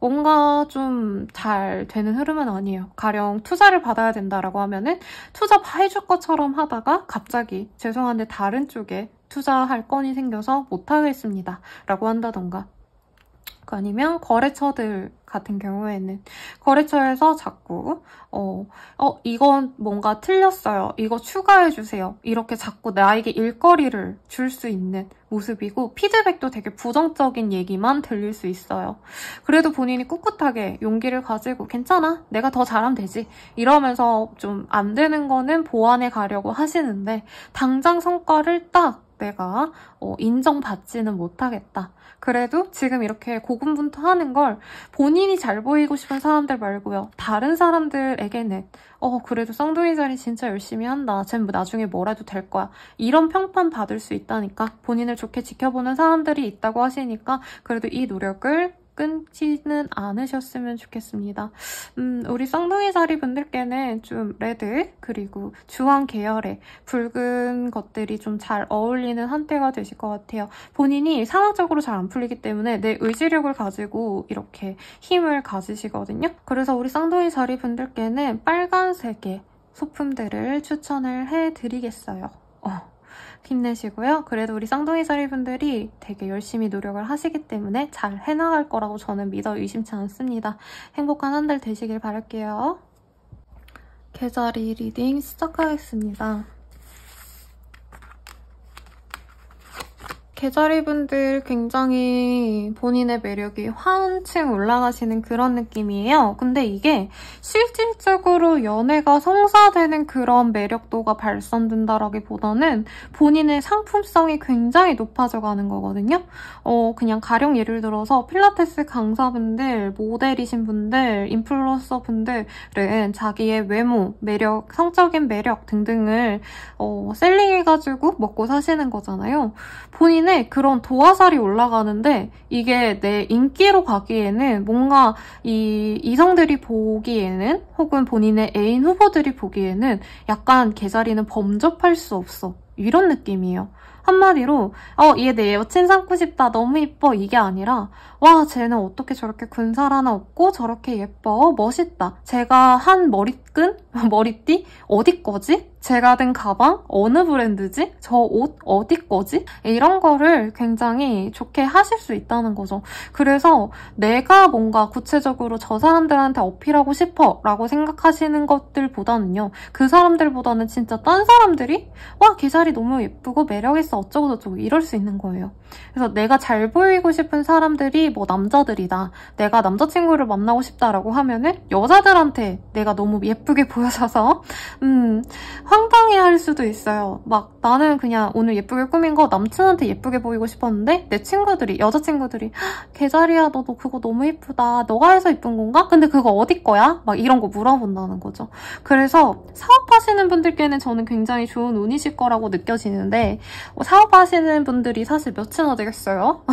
뭔가 좀 잘 되는 흐름은 아니에요. 가령 투자를 받아야 된다라고 하면은 투자 해줄 것처럼 하다가 갑자기 죄송한데 다른 쪽에 투자할 건이 생겨서 못하겠습니다. 라고 한다던가 아니면 거래처들 같은 경우에는 거래처에서 자꾸 이건 뭔가 틀렸어요. 이거 추가해주세요. 이렇게 자꾸 나에게 일거리를 줄 수 있는 모습이고 피드백도 되게 부정적인 얘기만 들릴 수 있어요. 그래도 본인이 꿋꿋하게 용기를 가지고 괜찮아. 내가 더 잘하면 되지. 이러면서 좀 안 되는 거는 보완해 가려고 하시는데 당장 성과를 딱 내가 인정받지는 못하겠다. 그래도 지금 이렇게 고군분투하는 걸 본인이 잘 보이고 싶은 사람들 말고요. 다른 사람들에게는 그래도 쌍둥이 자리 진짜 열심히 한다. 쟤 나중에 뭘 해도 될 거야. 이런 평판 받을 수 있다니까. 본인을 좋게 지켜보는 사람들이 있다고 하시니까 그래도 이 노력을 끊지는 않으셨으면 좋겠습니다. 우리 쌍둥이 자리 분들께는 좀 레드 그리고 주황 계열의 붉은 것들이 좀 잘 어울리는 한때가 되실 것 같아요. 본인이 상황적으로 잘 안 풀리기 때문에 내 의지력을 가지고 이렇게 힘을 가지시거든요. 그래서 우리 쌍둥이 자리 분들께는 빨간색의 소품들을 추천을 해드리겠어요. 힘내시고요. 그래도 우리 쌍둥이 자리 분들이 되게 열심히 노력을 하시기 때문에 잘 해나갈 거라고 저는 믿어 의심치 않습니다. 행복한 한 달 되시길 바랄게요. 계자리 리딩 시작하겠습니다. 계자리분들 굉장히 본인의 매력이 한층 올라가시는 그런 느낌이에요. 근데 이게 실질적으로 연애가 성사되는 그런 매력도가 발산된다라기보다는 본인의 상품성이 굉장히 높아져가는 거거든요. 그냥 가령 예를 들어서 필라테스 강사분들, 모델이신 분들, 인플루언서 분들은 자기의 외모, 매력, 성적인 매력 등등을 셀링해가지고 먹고 사시는 거잖아요. 본인의 그런 도화살이 올라가는데 이게 내 인기로 가기에는 뭔가 이 이성들이 보기에는 혹은 본인의 애인 후보들이 보기에는 약간 계자리는 범접할 수 없어. 이런 느낌이에요. 한마디로 얘 내 여친 삼고 싶다. 너무 예뻐. 이게 아니라 와 쟤는 어떻게 저렇게 군살 하나 없고 저렇게 예뻐. 멋있다. 제가 한 머리끈? 머리띠? 어디 거지? 제가 든 가방? 어느 브랜드지? 저 옷? 어디 거지? 이런 거를 굉장히 좋게 하실 수 있다는 거죠. 그래서 내가 뭔가 구체적으로 저 사람들한테 어필하고 싶어 라고 생각하시는 것들보다는요. 그 사람들보다는 진짜 딴 사람들이 와 계자리 너무 예쁘고 매력있어 어쩌고 저쩌고 이럴 수 있는 거예요. 그래서 내가 잘 보이고 싶은 사람들이 뭐 남자들이다. 내가 남자친구를 만나고 싶다라고 하면은 여자들한테 내가 너무 예쁘게 보여져서 황당해할 수도 있어요. 막 나는 그냥 오늘 예쁘게 꾸민 거 남친한테 예쁘게 보이고 싶었는데 내 친구들이, 여자친구들이 계자리야 너 그거 너무 예쁘다. 너가 해서 예쁜 건가? 근데 그거 어디 거야? 막 이런 거 물어본다는 거죠. 그래서 사업하시는 분들께는 저는 굉장히 좋은 운이실 거라고 느껴지는데 사업하시는 분들이 사실 몇이나 되겠어요?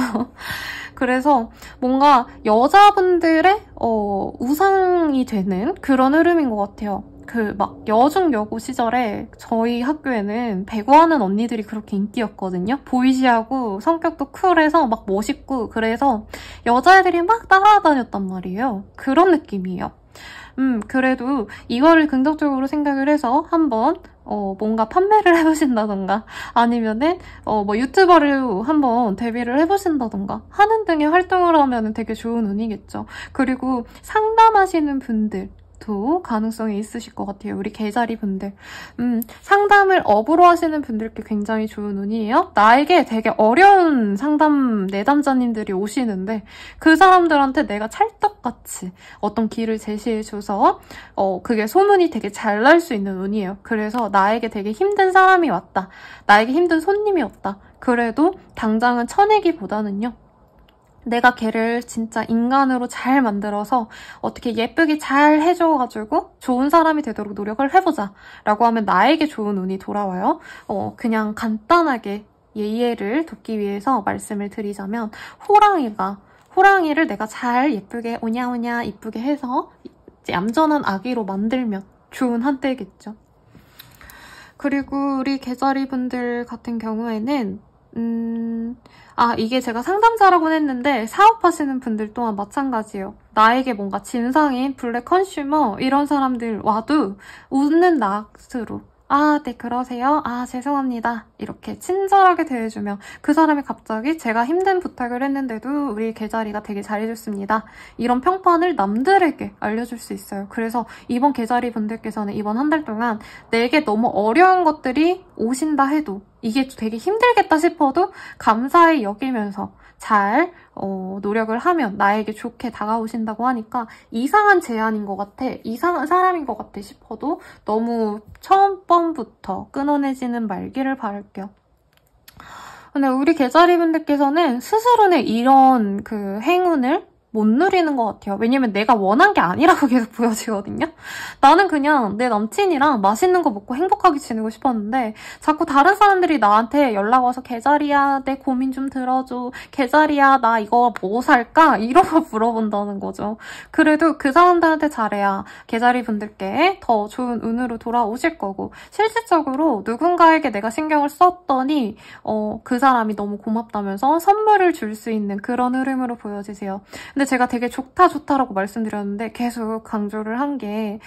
그래서 뭔가 여자분들의 우상이 되는 그런 흐름인 것 같아요. 막 여중 여고 시절에 저희 학교에는 배구하는 언니들이 그렇게 인기였거든요. 보이시하고 성격도 쿨해서 막 멋있고 그래서 여자애들이 막 따라다녔단 말이에요. 그런 느낌이에요. 그래도 이거를 긍정적으로 생각을 해서 한번 뭔가 판매를 해보신다던가 아니면은 뭐 유튜버로 한번 데뷔를 해보신다던가 하는 등의 활동을 하면 되게 좋은 운이겠죠. 그리고 상담하시는 분들 도 가능성이 있으실 것 같아요. 우리 계자리 분들. 상담을 업으로 하시는 분들께 굉장히 좋은 운이에요. 나에게 되게 어려운 상담 내담자님들이 오시는데 그 사람들한테 내가 찰떡같이 어떤 길을 제시해줘서 그게 소문이 되게 잘 날 수 있는 운이에요. 그래서 나에게 되게 힘든 사람이 왔다. 나에게 힘든 손님이 왔다. 그래도 당장은 쳐내기보다는요. 내가 걔를 진짜 인간으로 잘 만들어서 어떻게 예쁘게 잘 해줘가지고 좋은 사람이 되도록 노력을 해보자 라고 하면 나에게 좋은 운이 돌아와요. 그냥 간단하게 예의를 돕기 위해서 말씀을 드리자면 호랑이를 내가 잘 예쁘게 오냐오냐 이쁘게 해서 얌전한 아기로 만들면 좋은 한때겠죠. 그리고 우리 계자리 분들 같은 경우에는 이게 제가 상담자라고는 했는데 사업하시는 분들 또한 마찬가지예요. 나에게 뭔가 진상인 블랙 컨슈머 이런 사람들 와도 웃는 낯으로 아, 네, 그러세요? 아, 죄송합니다. 이렇게 친절하게 대해주면 그 사람이 갑자기 제가 힘든 부탁을 했는데도 우리 개자리가 되게 잘해줬습니다. 이런 평판을 남들에게 알려줄 수 있어요. 그래서 이번 개자리 분들께서는 이번 한 달 동안 내게 너무 어려운 것들이 오신다 해도 이게 되게 힘들겠다 싶어도 감사히 여기면서 잘 노력을 하면 나에게 좋게 다가오신다고 하니까 이상한 제안인 것 같아, 이상한 사람인 것 같아 싶어도 너무 처음 번부터 끊어내지는 말기를 바랄게요. 근데 우리 개자리 분들께서는 스스로는 이런 그 행운을 못 누리는 것 같아요. 왜냐면 내가 원한 게 아니라고 계속 보여지거든요. 나는 그냥 내 남친이랑 맛있는 거 먹고 행복하게 지내고 싶었는데 자꾸 다른 사람들이 나한테 연락 와서 개자리야, 내 고민 좀 들어줘. 개자리야, 나 이거 뭐 살까? 이런 거 물어본다는 거죠. 그래도 그 사람들한테 잘해야 개자리 분들께 더 좋은 운으로 돌아오실 거고 실질적으로 누군가에게 내가 신경을 썼더니 그 사람이 너무 고맙다면서 선물을 줄 수 있는 그런 흐름으로 보여지세요. 근데 제가 되게 좋다라고 말씀드렸는데 계속 강조를 한 게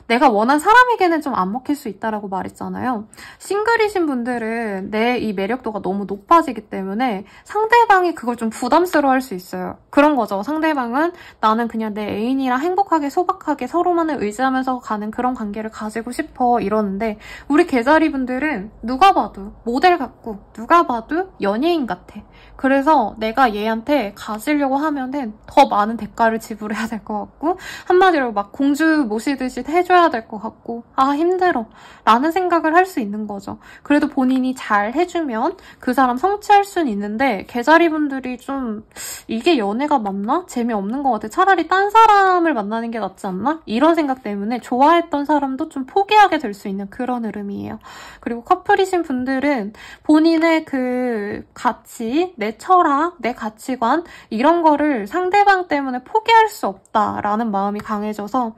내가 원한 사람에게는 좀 안 먹힐 수 있다라고 말했잖아요. 싱글이신 분들은 내 이 매력도가 너무 높아지기 때문에 상대방이 그걸 좀 부담스러워할 수 있어요. 그런 거죠. 상대방은 나는 그냥 내 애인이랑 행복하게 소박하게 서로만을 의지하면서 가는 그런 관계를 가지고 싶어 이러는데 우리 개자리 분들은 누가 봐도 모델 같고 누가 봐도 연예인 같아. 그래서 내가 얘한테 가지려고 하면은 더 많은 대가를 지불해야 될 것 같고 한마디로 막 공주 모시듯이 해줘야 될 것 같고 아 힘들어 라는 생각을 할 수 있는 거죠. 그래도 본인이 잘 해주면 그 사람 성취할 수는 있는데 개자리 분들이 좀 이게 연애가 맞나? 재미없는 것 같아. 차라리 딴 사람을 만나는 게 낫지 않나? 이런 생각 때문에 좋아했던 사람도 좀 포기하게 될 수 있는 그런 흐름이에요. 그리고 커플이신 분들은 본인의 그 가치, 내 철학, 내 가치관 이런 거를 상대방 때문에 포기할 수 없다라는 마음이 강해져서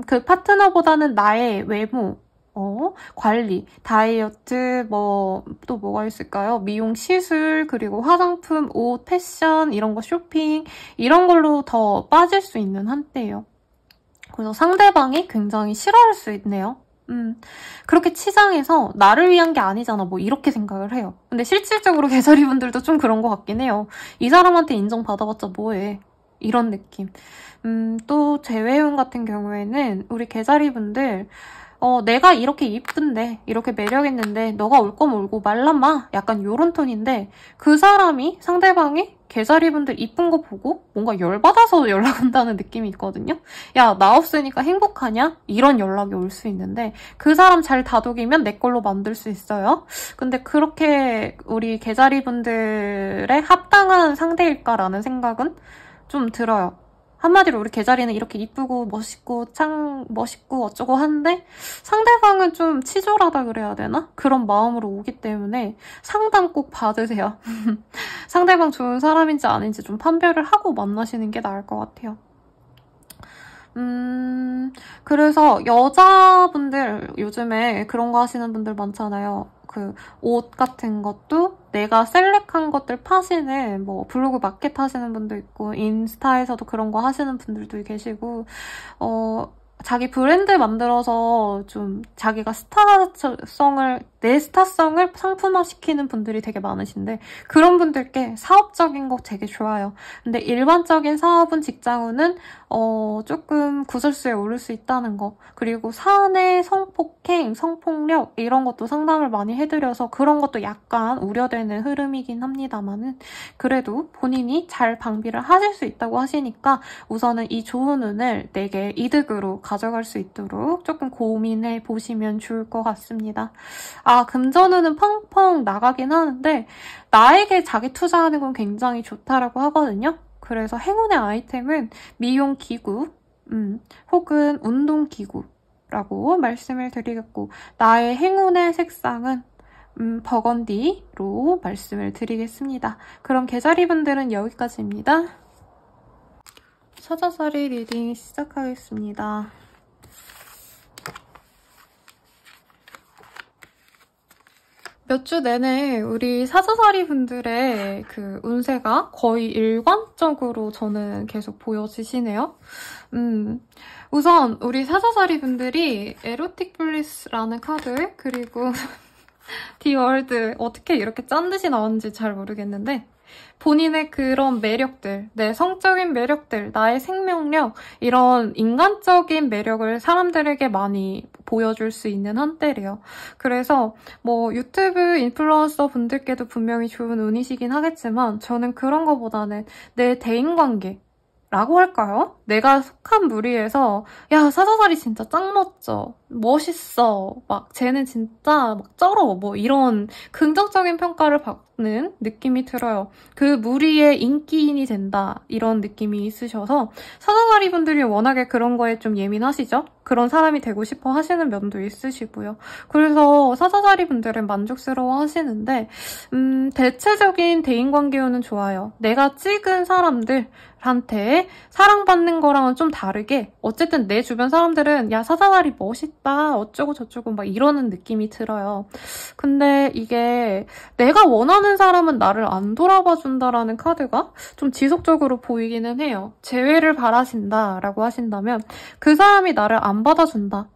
그 파트너보다는 나의 외모, 관리, 다이어트, 또 뭐가 있을까요? 미용, 시술, 그리고 화장품, 옷, 패션, 이런 거 쇼핑, 이런 걸로 더 빠질 수 있는 한때예요. 그래서 상대방이 굉장히 싫어할 수 있네요. 그렇게 치장해서 나를 위한 게 아니잖아, 뭐 이렇게 생각을 해요. 근데 실질적으로 개자리 분들도 좀 그런 것 같긴 해요. 이 사람한테 인정받아봤자 뭐해. 이런 느낌. 또 재회운 같은 경우에는 우리 개자리 분들 내가 이렇게 이쁜데 이렇게 매력있는데 너가 올 거면 올고 말라마 약간 요런 톤인데 그 사람이 상대방이 개자리분들 이쁜 거 보고 뭔가 열받아서 연락 온다는 느낌이 있거든요. 야, 나 없으니까 행복하냐? 이런 연락이 올 수 있는데 그 사람 잘 다독이면 내 걸로 만들 수 있어요. 근데 그렇게 우리 개자리분들의 합당한 상대일까라는 생각은 좀 들어요. 한마디로 우리 개자리는 이렇게 이쁘고 멋있고 어쩌고 하는데 상대방은 좀 치졸하다 그래야 되나? 그런 마음으로 오기 때문에 상담 꼭 받으세요. 상대방 좋은 사람인지 아닌지 좀 판별을 하고 만나시는 게 나을 것 같아요. 그래서 여자분들 요즘에 그런 거 하시는 분들 많잖아요. 그 옷 같은 것도 내가 셀렉한 것들 파시는 뭐 블로그 마켓 하시는 분도 있고 인스타에서도 그런 거 하시는 분들도 계시고 자기 브랜드 만들어서 좀 자기가 내 스타성을 상품화시키는 분들이 되게 많으신데 그런 분들께 사업적인 거 되게 좋아요. 근데 일반적인 사업은 직장운은 조금 구설수에 오를 수 있다는 거 그리고 사내 성폭행, 성폭력 이런 것도 상담을 많이 해드려서 그런 것도 약간 우려되는 흐름이긴 합니다만은 그래도 본인이 잘 방비를 하실 수 있다고 하시니까 우선은 이 좋은 운을 내게 이득으로 가져갈 수 있도록 조금 고민해 보시면 좋을 것 같습니다. 금전운은 펑펑 나가긴 하는데 나에게 자기 투자하는 건 굉장히 좋다라고 하거든요. 그래서 행운의 아이템은 미용기구 혹은 운동기구라고 말씀을 드리겠고 나의 행운의 색상은 버건디로 말씀을 드리겠습니다. 그럼 개자리분들은 여기까지입니다. 사자자리 리딩 시작하겠습니다. 몇 주 내내 우리 사자자리 분들의 그 운세가 거의 일관적으로 저는 계속 보여지시네요. 우선 우리 사자자리 분들이 에로틱 블리스라는 카드, 그리고 디월드, 어떻게 이렇게 짠 듯이 나왔는지 잘 모르겠는데 본인의 그런 매력들, 내 성적인 매력들, 나의 생명력, 이런 인간적인 매력을 사람들에게 많이 보여줄 수 있는 한때래요. 그래서 뭐 유튜브 인플루언서 분들께도 분명히 좋은 운이시긴 하겠지만 저는 그런 거보다는 내 대인관계, 라고 할까요? 내가 속한 무리에서 야, 사자자리 진짜 짱 멋져, 멋있어, 막 쟤는 진짜 막 쩔어, 뭐 이런 긍정적인 평가를 받는 느낌이 들어요. 그 무리의 인기인이 된다, 이런 느낌이 있으셔서 사자자리 분들이 워낙에 그런 거에 좀 예민하시죠? 그런 사람이 되고 싶어 하시는 면도 있으시고요. 그래서 사자자리 분들은 만족스러워 하시는데 대체적인 대인관계운은 좋아요. 내가 찍은 사람들한테 사랑받는 거랑은 좀 다르게 어쨌든 내 주변 사람들은 야, 사자자리 멋있다, 어쩌고 저쩌고 막 이러는 느낌이 들어요. 근데 이게 내가 원하는 사람은 나를 안 돌아봐 준다라는 카드가 좀 지속적으로 보이기는 해요. 재회를 바라신다라고 하신다면 그 사람이 나를 안 받아준다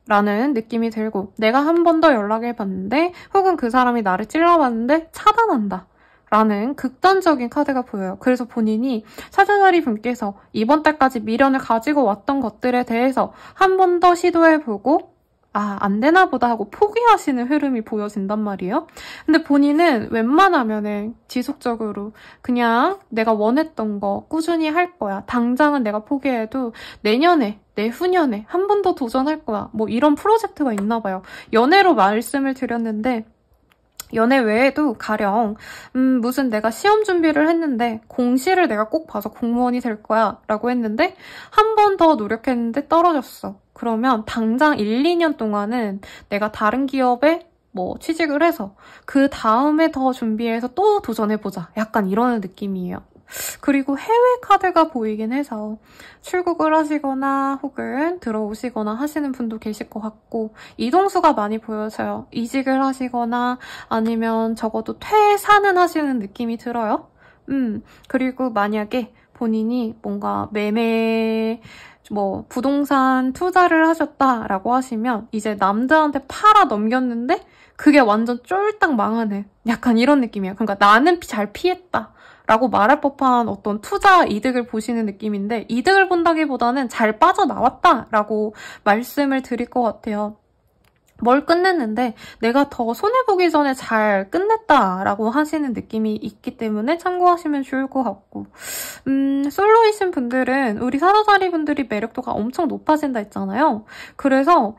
라는 느낌이 들고, 내가 한 번 더 연락을 받는데 혹은 그 사람이 나를 찔러봤는데 차단한다 라는 극단적인 카드가 보여요. 그래서 본인이 사자자리 분께서 이번 달까지 미련을 가지고 왔던 것들에 대해서 한 번 더 시도해보고 안 되나 보다 하고 포기하시는 흐름이 보여진단 말이에요. 근데 본인은 웬만하면은 지속적으로 그냥 내가 원했던 거 꾸준히 할 거야. 당장은 내가 포기해도 내년에, 내후년에 한 번 더 도전할 거야. 뭐 이런 프로젝트가 있나 봐요. 연애로 말씀을 드렸는데 연애 외에도 가령 무슨 내가 시험 준비를 했는데 공시를 내가 꼭 봐서 공무원이 될 거야 라고 했는데 한 번 더 노력했는데 떨어졌어. 그러면 당장 1, 2년 동안은 내가 다른 기업에 뭐 취직을 해서 그 다음에 더 준비해서 또 도전해보자. 약간 이런 느낌이에요. 그리고 해외 카드가 보이긴 해서 출국을 하시거나 혹은 들어오시거나 하시는 분도 계실 것 같고 이동수가 많이 보여져요. 이직을 하시거나 아니면 적어도 퇴사는 하시는 느낌이 들어요. 그리고 만약에 본인이 뭔가 매매 뭐 부동산 투자를 하셨다라고 하시면 이제 남들한테 팔아 넘겼는데 그게 완전 쫄딱 망하는 약간 이런 느낌이에요. 그러니까 나는 잘 피했다 라고 말할 법한 어떤 투자 이득을 보시는 느낌인데 이득을 본다기보다는 잘 빠져나왔다 라고 말씀을 드릴 것 같아요. 뭘 끝냈는데 내가 더 손해보기 전에 잘 끝냈다라고 하시는 느낌이 있기 때문에 참고하시면 좋을 것 같고 솔로이신 분들은 우리 사자자리 분들이 매력도가 엄청 높아진다 했잖아요. 그래서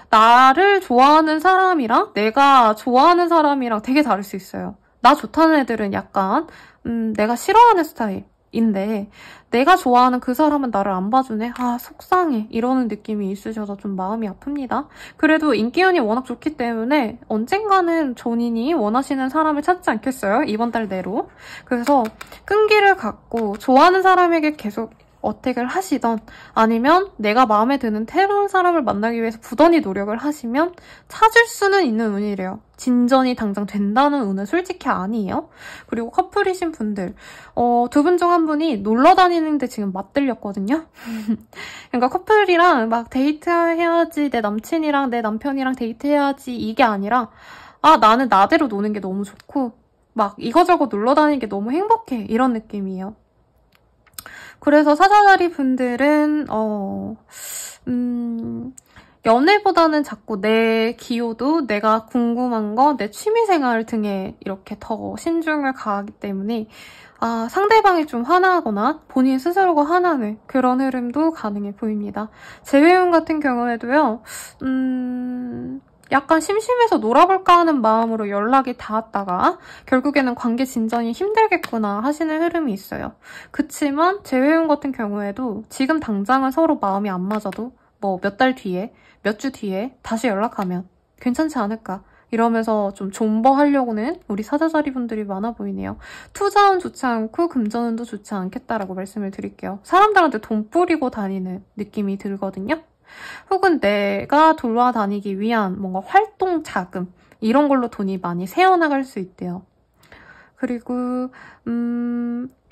나를 좋아하는 사람이랑 내가 좋아하는 사람이랑 되게 다를 수 있어요. 나 좋다는 애들은 약간 내가 싫어하는 스타일인데 내가 좋아하는 그 사람은 나를 안 봐주네? 속상해. 이러는 느낌이 있으셔서 좀 마음이 아픕니다. 그래도 인기운이 워낙 좋기 때문에 언젠가는 본인이 원하시는 사람을 찾지 않겠어요? 이번 달 내로. 그래서 끈기를 갖고 좋아하는 사람에게 계속 어택을 하시던 아니면 내가 마음에 드는 새로운 사람을 만나기 위해서 부단히 노력을 하시면 찾을 수는 있는 운이래요. 진전이 당장 된다는 운은 솔직히 아니에요. 그리고 커플이신 분들 두 분 중 한 분이 놀러 다니는데 지금 맞들렸거든요. 그러니까 커플이랑 막 데이트해야지, 내 남친이랑 내 남편이랑 데이트해야지 이게 아니라 나는 나대로 노는 게 너무 좋고 막 이거저거 놀러 다니는 게 너무 행복해 이런 느낌이에요. 그래서 사자자리 분들은 연애보다는 자꾸 내 기호도 내가 궁금한 거, 내 취미생활 등에 이렇게 더 신중을 가하기 때문에 상대방이 좀 화나거나 본인 스스로가 화나는 그런 흐름도 가능해 보입니다. 재회운 같은 경우에도요. 약간 심심해서 놀아볼까 하는 마음으로 연락이 닿았다가 결국에는 관계 진전이 힘들겠구나 하시는 흐름이 있어요. 그치만 재회운 같은 경우에도 지금 당장은 서로 마음이 안 맞아도 뭐 몇 달 뒤에, 몇 주 뒤에 다시 연락하면 괜찮지 않을까 이러면서 좀 존버하려고는 우리 사자자리 분들이 많아 보이네요. 투자운 좋지 않고 금전운도 좋지 않겠다라고 말씀을 드릴게요. 사람들한테 돈 뿌리고 다니는 느낌이 들거든요. 혹은 내가 돌아다니기 위한 뭔가 활동 자금 이런 걸로 돈이 많이 새어나갈 수 있대요. 그리고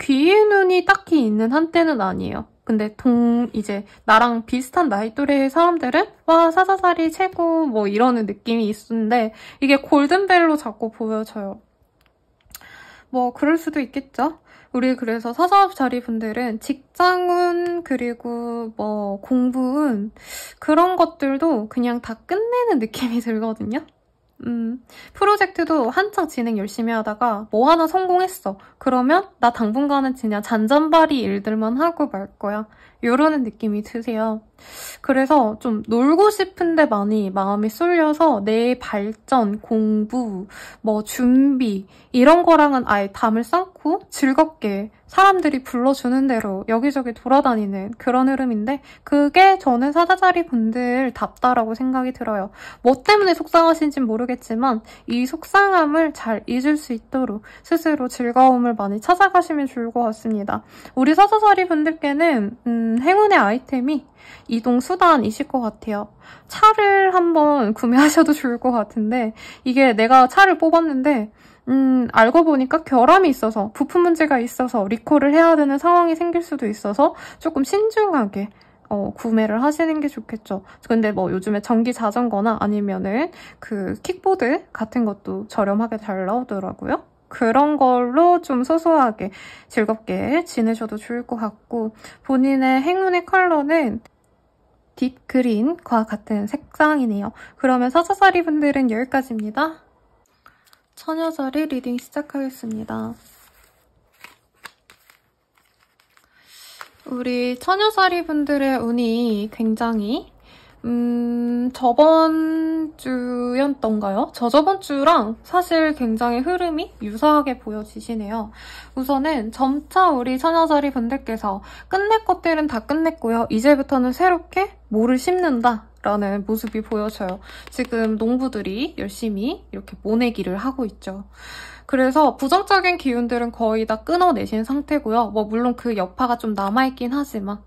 귀에 눈이 딱히 있는 한때는 아니에요. 근데 이제 나랑 비슷한 나이 또래의 사람들은 와 사자살이 최고 뭐 이러는 느낌이 있는데 이게 골든벨로 자꾸 보여져요. 뭐 그럴 수도 있겠죠. 우리 그래서 사자자리 분들은 직장운 그리고 뭐 공부운 그런 것들도 그냥 다 끝내는 느낌이 들거든요. 프로젝트도 한창 진행 열심히 하다가 뭐 하나 성공했어. 그러면 나 당분간은 그냥 잔잔바리 일들만 하고 말 거야. 이러는 느낌이 드세요. 그래서 좀 놀고 싶은데 많이 마음이 쏠려서 내 발전, 공부, 뭐 준비 이런 거랑은 아예 담을 쌓고 즐겁게 사람들이 불러주는 대로 여기저기 돌아다니는 그런 흐름인데 그게 저는 사자자리 분들답다라고 생각이 들어요. 뭐 때문에 속상하신진 모르겠지만 이 속상함을 잘 잊을 수 있도록 스스로 즐거움을 많이 찾아가시면 좋을 것 같습니다. 우리 사자자리 분들께는 행운의 아이템이 이동수단이실 것 같아요. 차를 한번 구매하셔도 좋을 것 같은데 이게 내가 차를 뽑았는데 알고 보니까 결함이 있어서 부품 문제가 있어서 리콜을 해야 되는 상황이 생길 수도 있어서 조금 신중하게 구매를 하시는 게 좋겠죠. 근데 뭐 요즘에 전기 자전거나 아니면은 그 킥보드 같은 것도 저렴하게 잘 나오더라고요. 그런 걸로 좀 소소하게 즐겁게 지내셔도 좋을 것 같고 본인의 행운의 컬러는 딥그린과 같은 색상이네요. 그러면 사자자리 분들은 여기까지입니다. 처녀자리 리딩 시작하겠습니다. 우리 처녀자리 분들의 운이 굉장히 저번 주였던가요? 저번 주랑 사실 굉장히 흐름이 유사하게 보여지시네요. 우선은 점차 우리 처녀자리 분들께서 끝낼 것들은 다 끝냈고요. 이제부터는 새롭게 뭐를 심는다 라는 모습이 보여져요. 지금 농부들이 열심히 이렇게 모내기를 하고 있죠. 그래서 부정적인 기운들은 거의 다 끊어내신 상태고요. 뭐 물론 그 여파가 좀 남아있긴 하지만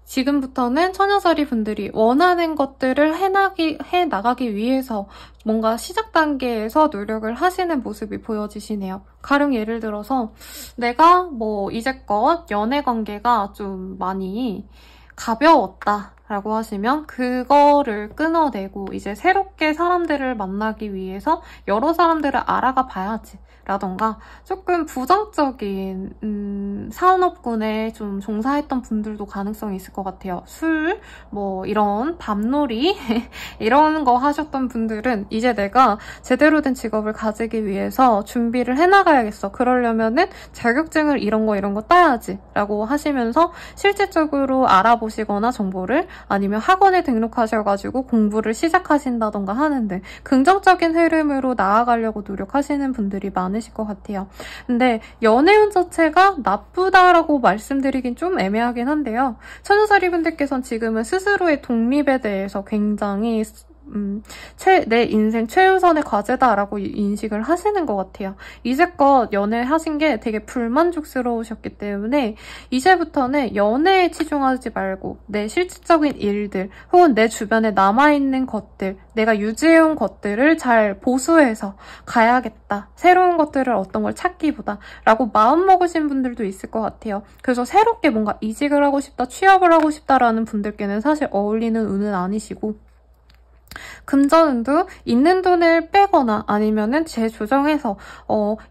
지금부터는 처녀자리 분들이 원하는 것들을 해나가기 위해서 뭔가 시작 단계에서 노력을 하시는 모습이 보여지시네요. 가령 예를 들어서 내가 뭐 이제껏 연애 관계가 좀 많이 가벼웠다 라고 하시면 그거를 끊어내고 이제 새롭게 사람들을 만나기 위해서 여러 사람들을 알아가 봐야지 라던가 조금 부정적인 산업군에 좀 종사했던 분들도 가능성이 있을 것 같아요. 술, 뭐 이런 밤놀이 이런 거 하셨던 분들은 이제 내가 제대로 된 직업을 가지기 위해서 준비를 해나가야겠어. 그러려면은 자격증을 이런 거 따야지 라고 하시면서 실질적으로 알아보시거나 정보를 아니면 학원에 등록하셔가지고 공부를 시작하신다던가 하는데 긍정적인 흐름으로 나아가려고 노력하시는 분들이 많으실 것 같아요. 근데 연애운 자체가 나쁘다라고 말씀드리긴 좀 애매하긴 한데요. 처녀자리 분들께서는 지금은 스스로의 독립에 대해서 굉장히 내 인생 최우선의 과제다라고 인식을 하시는 것 같아요. 이제껏 연애하신 게 되게 불만족스러우셨기 때문에 이제부터는 연애에 치중하지 말고 내 실질적인 일들 혹은 내 주변에 남아있는 것들 내가 유지해온 것들을 잘 보수해서 가야겠다. 새로운 것들을 어떤 걸 찾기보다 라고 마음먹으신 분들도 있을 것 같아요. 그래서 새롭게 뭔가 이직을 하고 싶다, 취업을 하고 싶다라는 분들께는 사실 어울리는 운은 아니시고 금전운도 있는 돈을 빼거나 아니면은 재조정해서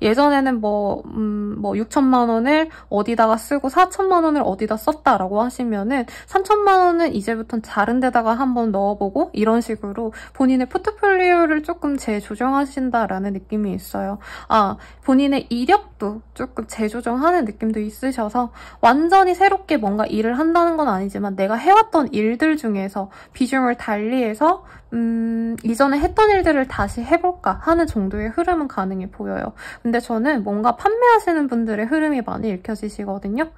예전에는 뭐 6천만 원을 어디다가 쓰고 4천만 원을 어디다 썼다라고 하시면은 3천만 원은 이제부터는 다른 데다가 한번 넣어보고 이런 식으로 본인의 포트폴리오를 조금 재조정하신다라는 느낌이 있어요. 본인의 이력도 조금 재조정하는 느낌도 있으셔서 완전히 새롭게 뭔가 일을 한다는 건 아니지만 내가 해왔던 일들 중에서 비중을 달리해서 이전에 했던 일들을 다시 해볼까 하는 정도의 흐름은 가능해 보여요. 근데 저는 뭔가 판매하시는 분들의 흐름이 많이 읽혀지시거든요.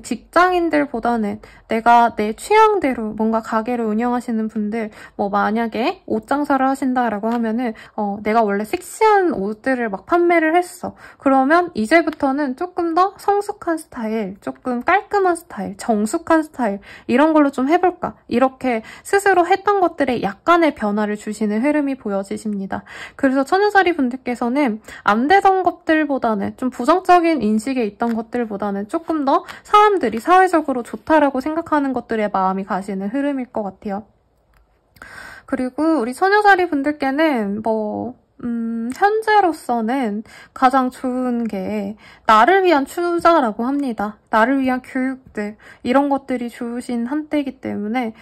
직장인들보다는 내가 내 취향대로 뭔가 가게를 운영하시는 분들 뭐 만약에 옷 장사를 하신다라고 하면은 내가 원래 섹시한 옷들을 막 판매를 했어. 그러면 이제부터는 조금 더 성숙한 스타일, 조금 깔끔한 스타일, 정숙한 스타일 이런 걸로 좀 해볼까. 이렇게 스스로 했던 것들에 약간 약간의 변화를 주시는 흐름이 보여지십니다. 그래서 처녀자리 분들께서는 안 되던 것들보다는 좀 부정적인 인식에 있던 것들보다는 조금 더 사람들이 사회적으로 좋다라고 생각하는 것들에 마음이 가시는 흐름일 것 같아요. 그리고 우리 처녀자리 분들께는 현재로서는 가장 좋은 게 나를 위한 투자라고 합니다. 나를 위한 교육들, 이런 것들이 좋으신 한때이기 때문에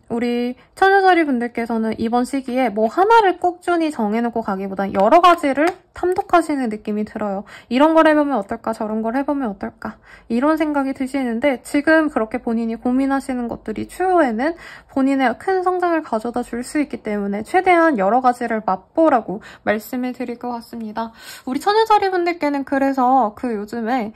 우리 처녀자리 분들께서는 이번 시기에 뭐 하나를 꾸준히 정해놓고 가기보단 여러 가지를 탐독하시는 느낌이 들어요. 이런 걸 해보면 어떨까, 저런 걸 해보면 어떨까, 이런 생각이 드시는데 지금 그렇게 본인이 고민하시는 것들이 추후에는 본인의 큰 성장을 가져다 줄 수 있기 때문에 최대한 여러 가지를 맛보라고 말씀을 드릴 것 같습니다. 우리 처녀자리 분들께는 그래서 요즘에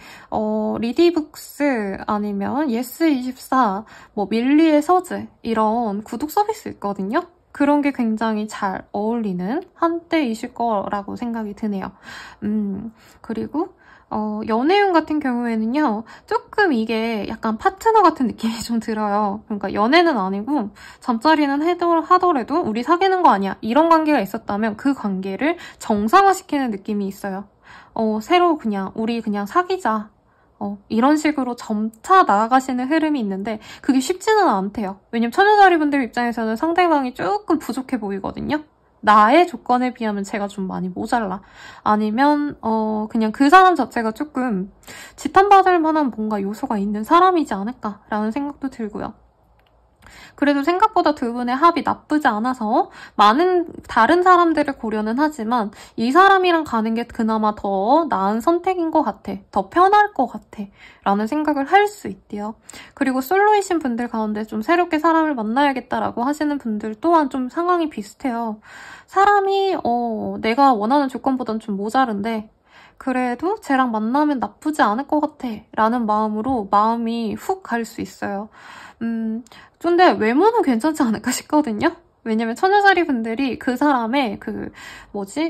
리디북스 아니면 예스24, 밀리의 서재 이런 구독 서비스 있거든요. 그런 게 굉장히 잘 어울리는 한때이실 거라고 생각이 드네요. 그리고 연애운 같은 경우에는요, 조금 이게 약간 파트너 같은 느낌이 좀 들어요. 그러니까 연애는 아니고 잠자리는 하더라도 우리 사귀는 거 아니야, 이런 관계가 있었다면 그 관계를 정상화시키는 느낌이 있어요. 새로 우리 그냥 사귀자, 이런 식으로 점차 나아가시는 흐름이 있는데 그게 쉽지는 않대요. 왜냐면 처녀자리 분들 입장에서는 상대방이 조금 부족해 보이거든요. 나의 조건에 비하면 제가 좀 많이 모자라. 아니면 그냥 그 사람 자체가 조금 지탄받을 만한 뭔가 요소가 있는 사람이지 않을까라는 생각도 들고요. 그래도 생각보다 두 분의 합이 나쁘지 않아서 많은 다른 사람들을 고려는 하지만 이 사람이랑 가는 게 그나마 더 나은 선택인 것 같아. 더 편할 것 같아. 라는 생각을 할 수 있대요. 그리고 솔로이신 분들 가운데 좀 새롭게 사람을 만나야겠다라고 하시는 분들 또한 좀 상황이 비슷해요. 사람이 내가 원하는 조건보단 좀 모자른데 그래도 쟤랑 만나면 나쁘지 않을 것 같아 라는 마음으로 마음이 훅 갈 수 있어요. 근데 외모는 괜찮지 않을까 싶거든요. 왜냐면 처녀자리 분들이 그 사람의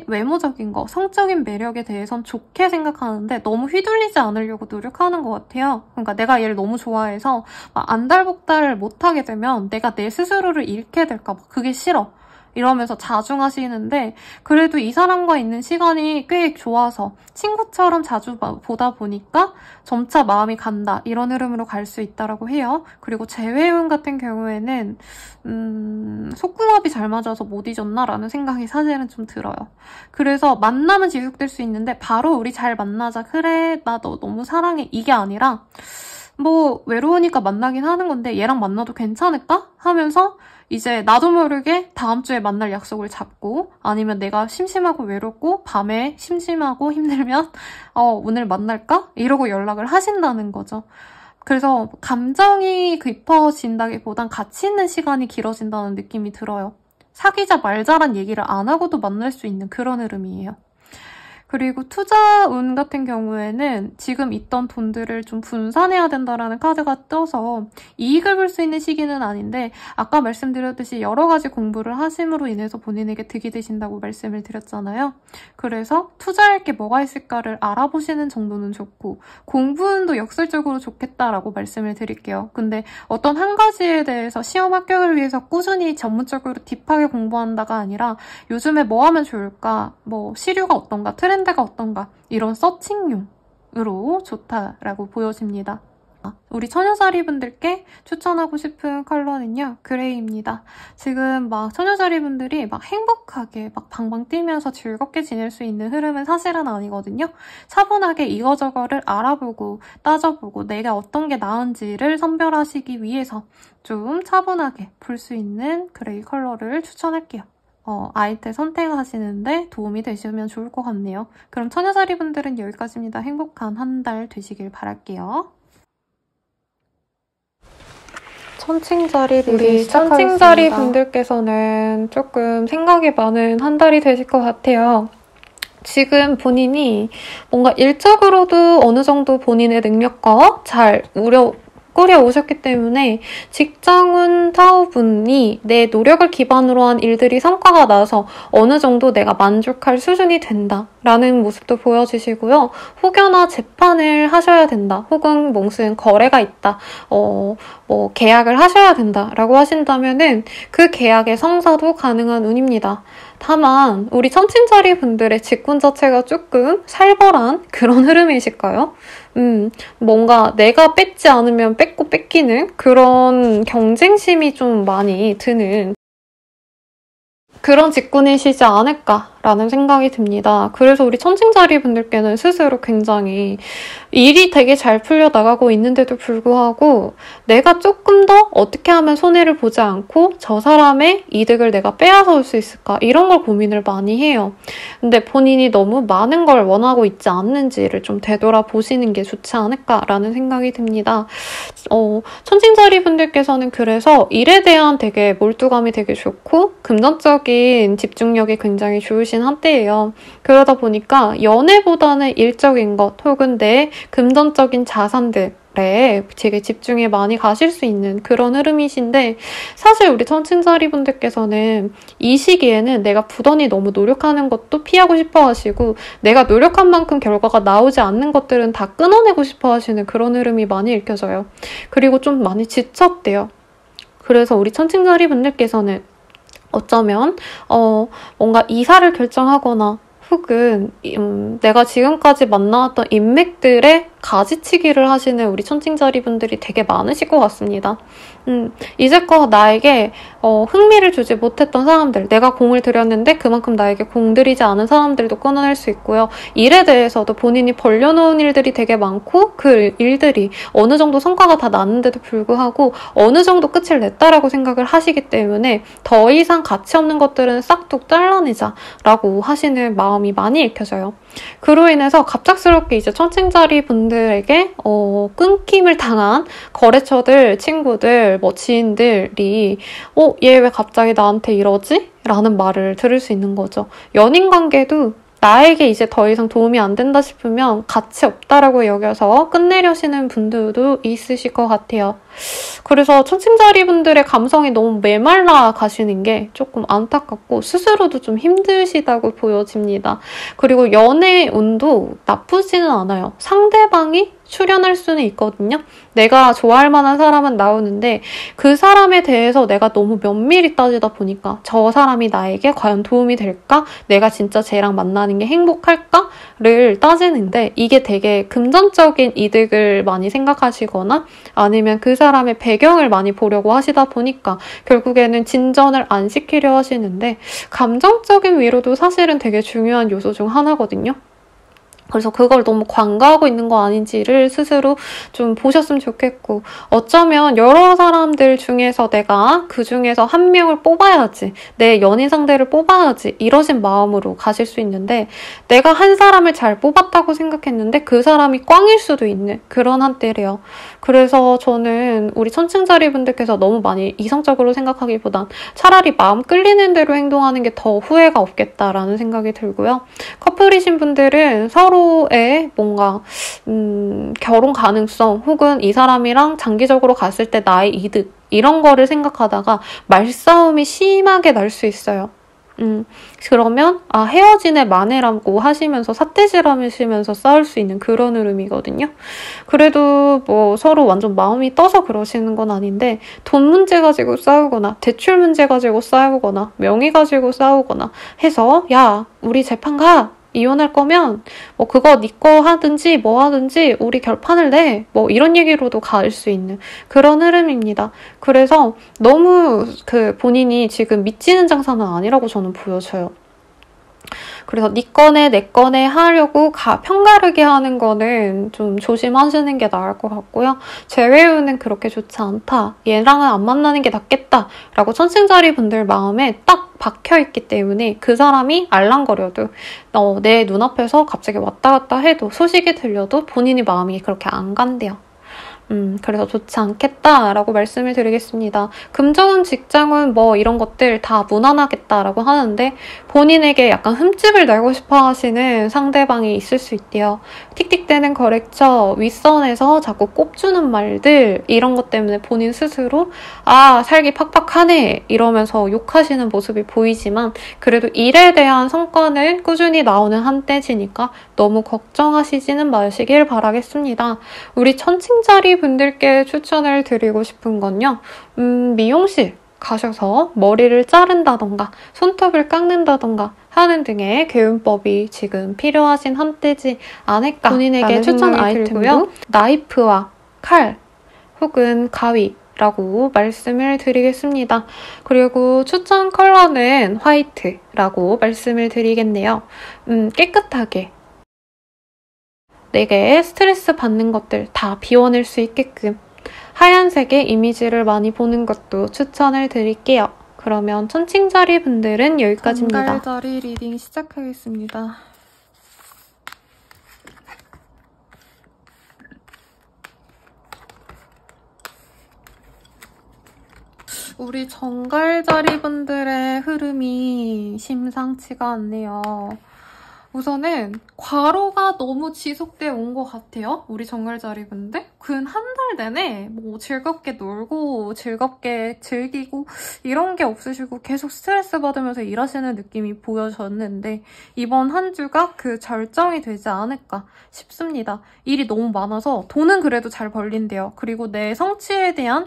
외모적인 거, 성적인 매력에 대해선 좋게 생각하는데 너무 휘둘리지 않으려고 노력하는 것 같아요. 그러니까 내가 얘를 너무 좋아해서 안달복달 못하게 되면 내가 내 스스로를 잃게 될까 봐 그게 싫어. 이러면서 자중하시는데 그래도 이 사람과 있는 시간이 꽤 좋아서 친구처럼 자주 보다 보니까 점차 마음이 간다, 이런 흐름으로 갈 수 있다라고 해요. 그리고 재회운 같은 경우에는 속궁합이 잘 맞아서 못 잊었나라는 생각이 사실은 좀 들어요. 그래서 만남은 지속될 수 있는데 바로 우리 잘 만나자, 그래 나 너 너무 사랑해, 이게 아니라 외로우니까 만나긴 하는 건데 얘랑 만나도 괜찮을까? 하면서 이제 나도 모르게 다음 주에 만날 약속을 잡고, 아니면 내가 심심하고 외롭고 밤에 심심하고 힘들면 오늘 만날까? 이러고 연락을 하신다는 거죠. 그래서 감정이 깊어진다기보단 가치 있는 시간이 길어진다는 느낌이 들어요. 사귀자 말자란 얘기를 안 하고도 만날 수 있는 그런 흐름이에요. 그리고 투자운 같은 경우에는 지금 있던 돈들을 좀 분산해야 된다라는 카드가 떠서 이익을 볼 수 있는 시기는 아닌데 아까 말씀드렸듯이 여러 가지 공부를 하심으로 인해서 본인에게 득이 되신다고 말씀을 드렸잖아요. 그래서 투자할 게 뭐가 있을까를 알아보시는 정도는 좋고 공부운도 역설적으로 좋겠다라고 말씀을 드릴게요. 근데 어떤 한 가지에 대해서 시험 합격을 위해서 꾸준히 전문적으로 딥하게 공부한다가 아니라 요즘에 뭐 하면 좋을까, 시류가 어떤가, 트렌드가 어떤가, 이런 서칭용으로 좋다라고 보여집니다. 우리 처녀자리 분들께 추천하고 싶은 컬러는요, 그레이입니다. 지금 처녀자리 분들이 행복하게 방방 뛰면서 즐겁게 지낼 수 있는 흐름은 사실은 아니거든요. 차분하게 이거저거를 알아보고 따져보고 내가 어떤 게 나은지를 선별하시기 위해서 좀 차분하게 볼 수 있는 그레이 컬러를 추천할게요. 아이템 선택하시는데 도움이 되시면 좋을 것 같네요. 그럼 처녀자리 분들은 여기까지입니다. 행복한 한 달 되시길 바랄게요. 천칭자리 우리 천칭자리 분들께서는 조금 생각이 많은 한 달이 되실 것 같아요. 지금 본인이 뭔가 일적으로도 어느 정도 본인의 능력과 잘 꾸려 오셨기 때문에 직장운 사업운이 내 노력을 기반으로 한 일들이 성과가 나서 어느 정도 내가 만족할 수준이 된다라는 모습도 보여주시고요. 혹여나 재판을 하셔야 된다, 혹은 무슨 거래가 있다, 계약을 하셔야 된다라고 하신다면은 그 계약의 성사도 가능한 운입니다. 다만 우리 천칭자리 분들의 직군 자체가 조금 살벌한 그런 흐름이실까요? 뭔가 내가 뺏지 않으면 뺏고 뺏기는 그런 경쟁심이 좀 많이 드는 그런 직군이시지 않을까라는 생각이 듭니다. 그래서 우리 천칭자리 분들께는 스스로 굉장히 일이 되게 잘 풀려나가고 있는데도 불구하고 내가 조금 더 어떻게 하면 손해를 보지 않고 저 사람의 이득을 내가 빼앗아올 수 있을까, 이런 걸 고민을 많이 해요. 근데 본인이 너무 많은 걸 원하고 있지 않는지를 좀 되돌아보시는 게 좋지 않을까라는 생각이 듭니다. 천칭자리 분들께서는 그래서 일에 대한 되게 몰두감이 되게 좋고 금전적인 집중력이 굉장히 좋으신 한때예요. 그러다 보니까 연애보다는 일적인 것 혹은 내 금전적인 자산들에 되게 집중에 많이 가실 수 있는 그런 흐름이신데, 사실 우리 천칭자리 분들께서는 이 시기에는 내가 부단히 너무 노력하는 것도 피하고 싶어 하시고, 내가 노력한 만큼 결과가 나오지 않는 것들은 다 끊어내고 싶어 하시는 그런 흐름이 많이 읽혀져요. 그리고 좀 많이 지쳤대요. 그래서 우리 천칭자리 분들께서는 어쩌면 뭔가 이사를 결정하거나 혹은 내가 지금까지 만나왔던 인맥들의 가지치기를 하시는 우리 천칭자리 분들이 되게 많으실 것 같습니다. 이제껏 나에게 흥미를 주지 못했던 사람들, 내가 공을 들였는데 그만큼 나에게 공 들이지 않은 사람들도 끊어낼 수 있고요. 일에 대해서도 본인이 벌려놓은 일들이 되게 많고 그 일들이 어느 정도 성과가 다 났는데도 불구하고 어느 정도 끝을 냈다라고 생각을 하시기 때문에 더 이상 가치 없는 것들은 싹둑 잘라내자라고 하시는 마음이 많이 읽혀져요. 그로 인해서 갑작스럽게 이제 천칭자리 분들에게 끊김을 당한 거래처들, 친구들, 지인들이 얘 왜 갑자기 나한테 이러지? 라는 말을 들을 수 있는 거죠. 연인 관계도 나에게 이제 더 이상 도움이 안 된다 싶으면 가치 없다라고 여겨서 끝내려시는 분들도 있으실 것 같아요. 그래서 천칭자리 분들의 감성이 너무 메말라 가시는 게 조금 안타깝고 스스로도 좀 힘드시다고 보여집니다. 그리고 연애 운도 나쁘지는 않아요. 상대방이 출연할 수는 있거든요. 내가 좋아할 만한 사람은 나오는데 그 사람에 대해서 내가 너무 면밀히 따지다 보니까 저 사람이 나에게 과연 도움이 될까? 내가 진짜 쟤랑 만나는 게 행복할까?를 따지는데 이게 되게 금전적인 이득을 많이 생각하시거나 아니면 그 사람의 배경을 많이 보려고 하시다 보니까 결국에는 진전을 안 시키려 하시는데, 감정적인 위로도 사실은 되게 중요한 요소 중 하나거든요. 그래서 그걸 너무 관가하고 있는 거 아닌지를 스스로 좀 보셨으면 좋겠고, 어쩌면 여러 사람들 중에서 내가 그 중에서 한 명을 뽑아야지, 내 연인 상대를 뽑아야지 이러신 마음으로 가실 수 있는데, 내가 한 사람을 잘 뽑았다고 생각했는데 그 사람이 꽝일 수도 있는 그런 한때래요. 그래서 저는 우리 천칭자리 분들께서 너무 많이 이성적으로 생각하기보단 차라리 마음 끌리는 대로 행동하는 게 더 후회가 없겠다라는 생각이 들고요. 커플이신 분들은 서로의 뭔가 결혼 가능성 혹은 이 사람이랑 장기적으로 갔을 때 나의 이득 이런 거를 생각하다가 말싸움이 심하게 날 수 있어요. 그러면 헤어진 애 만회라고 하시면서 삿대질하시면서 싸울 수 있는 그런 흐름이거든요. 그래도 서로 완전 마음이 떠서 그러시는 건 아닌데, 돈 문제 가지고 싸우거나 대출 문제 가지고 싸우거나 명의 가지고 싸우거나 해서 야 우리 재판 가, 이혼할 거면 그거 네 거 하든지 뭐 하든지 우리 결판을 내, 이런 얘기로도 갈 수 있는 그런 흐름입니다. 그래서 너무 본인이 지금 미치는 장사는 아니라고 저는 보여져요. 그래서 네 거네 내 거네 하려고 편가르게 하는 거는 좀 조심하시는 게 나을 것 같고요. 재회운은 그렇게 좋지 않다, 얘랑은 안 만나는 게 낫겠다 라고 천칭자리 분들 마음에 딱 박혀있기 때문에 그 사람이 알랑거려도 내 눈앞에서 갑자기 왔다 갔다 해도 소식이 들려도 본인이 마음이 그렇게 안 간대요. 그래서 좋지 않겠다라고 말씀을 드리겠습니다. 금전운, 직장운 뭐 이런 것들 다 무난하겠다라고 하는데 본인에게 약간 흠집을 내고 싶어 하시는 상대방이 있을 수 있대요. 틱틱대는 거래처, 윗선에서 자꾸 꼽주는 말들 이런 것 때문에 본인 스스로 아, 살기 팍팍하네 이러면서 욕하시는 모습이 보이지만 그래도 일에 대한 성과는 꾸준히 나오는 한때지니까 너무 걱정하시지는 마시길 바라겠습니다. 우리 천칭자리 분들께 추천을 드리고 싶은 건요. 미용실 가셔서 머리를 자른다던가 손톱을 깎는다던가 하는 등의 개운법이 지금 필요하신 한때지 않을까 본인에게 추천 아이템고요. 나이프와 칼 혹은 가위 라고 말씀을 드리겠습니다. 그리고 추천 컬러는 화이트라고 말씀을 드리겠네요. 깨끗하게 내게 스트레스 받는 것들 다 비워낼 수 있게끔 하얀색의 이미지를 많이 보는 것도 추천을 드릴게요. 그러면 천칭자리 분들은 여기까지입니다. 정갈자리 리딩 시작하겠습니다. 우리 정갈자리 분들의 흐름이 심상치가 않네요. 우선은 과로가 너무 지속돼 온 것 같아요. 우리 정갈자리 분들. 근 한 달 내내 뭐 즐겁게 놀고 즐겁게 즐기고 이런 게 없으시고 계속 스트레스 받으면서 일하시는 느낌이 보여졌는데 이번 한 주가 그 절정이 되지 않을까 싶습니다. 일이 너무 많아서 돈은 그래도 잘 벌린대요. 그리고 내 성취에 대한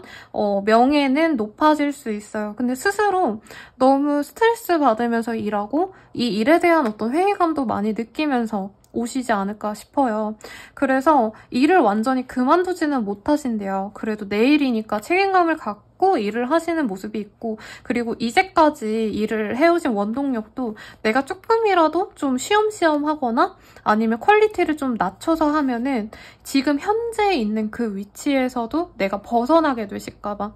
명예는 높아질 수 있어요. 근데 스스로 너무 스트레스 받으면서 일하고 이 일에 대한 어떤 회의감도 많이 느끼면서 오시지 않을까 싶어요. 그래서 일을 완전히 그만두지는 못하신대요. 그래도 내일이니까 책임감을 갖고 일을 하시는 모습이 있고 그리고 이제까지 일을 해오신 원동력도 내가 조금이라도 좀 쉬엄쉬엄 하거나 아니면 퀄리티를 좀 낮춰서 하면은 지금 현재 있는 그 위치에서도 내가 벗어나게 되실까 봐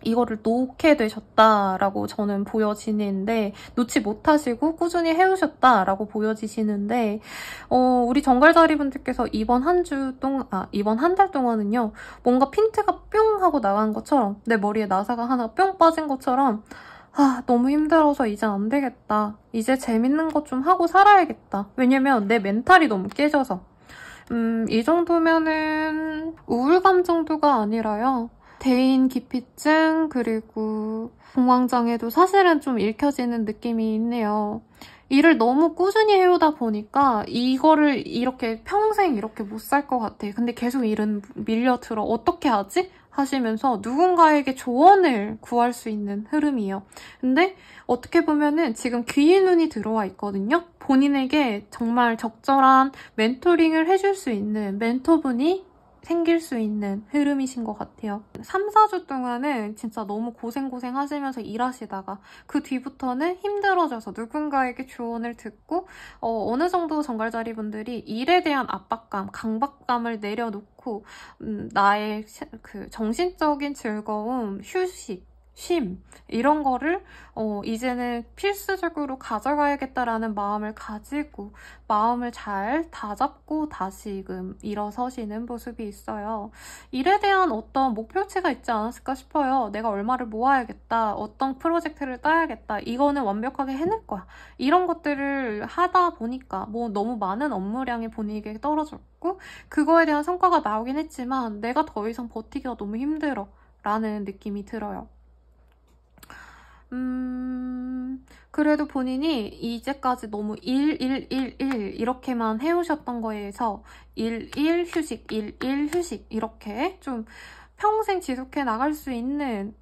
이거를 놓게 되셨다라고 저는 보여지는데 놓지 못하시고 꾸준히 해오셨다라고 보여지시는데 우리 정갈자리 분들께서 이번 한 달 동안은요 뭔가 핀트가 뿅 하고 나간 것처럼 내 머리에 나사가 하나 뿅 빠진 것처럼 아 너무 힘들어서 이제 안 되겠다. 이제 재밌는 것 좀 하고 살아야겠다. 왜냐면 내 멘탈이 너무 깨져서 이 정도면은 우울감 정도가 아니라요. 대인 기피증 그리고 공황장애도 사실은 좀 읽혀지는 느낌이 있네요. 일을 너무 꾸준히 해오다 보니까 이거를 이렇게 평생 이렇게 못 살 것 같아. 근데 계속 일은 밀려들어. 어떻게 하지? 하시면서 누군가에게 조언을 구할 수 있는 흐름이에요. 근데 어떻게 보면은 지금 귀인 운이 들어와 있거든요. 본인에게 정말 적절한 멘토링을 해줄 수 있는 멘토분이 생길 수 있는 흐름이신 것 같아요. 3, 4주 동안은 진짜 너무 고생 하시면서 일하시다가 그 뒤부터는 힘들어져서 누군가에게 조언을 듣고 어느 정도 정갈자리 분들이 일에 대한 압박감, 강박감을 내려놓고 나의 그 정신적인 즐거움, 휴식, 쉼 이런 거를 이제는 필수적으로 가져가야겠다라는 마음을 가지고 마음을 잘 다잡고 다시금 일어서시는 모습이 있어요. 일에 대한 어떤 목표치가 있지 않았을까 싶어요. 내가 얼마를 모아야겠다. 어떤 프로젝트를 따야겠다. 이거는 완벽하게 해낼 거야. 이런 것들을 하다 보니까 뭐 너무 많은 업무량이 본인에게 떨어졌고 그거에 대한 성과가 나오긴 했지만 내가 더 이상 버티기가 너무 힘들어 라는 느낌이 들어요. 그래도 본인이 이제까지 너무 일 이렇게만 해오셨던 거에서 일 휴식 휴식 이렇게 좀 평생 지속해 나갈 수 있는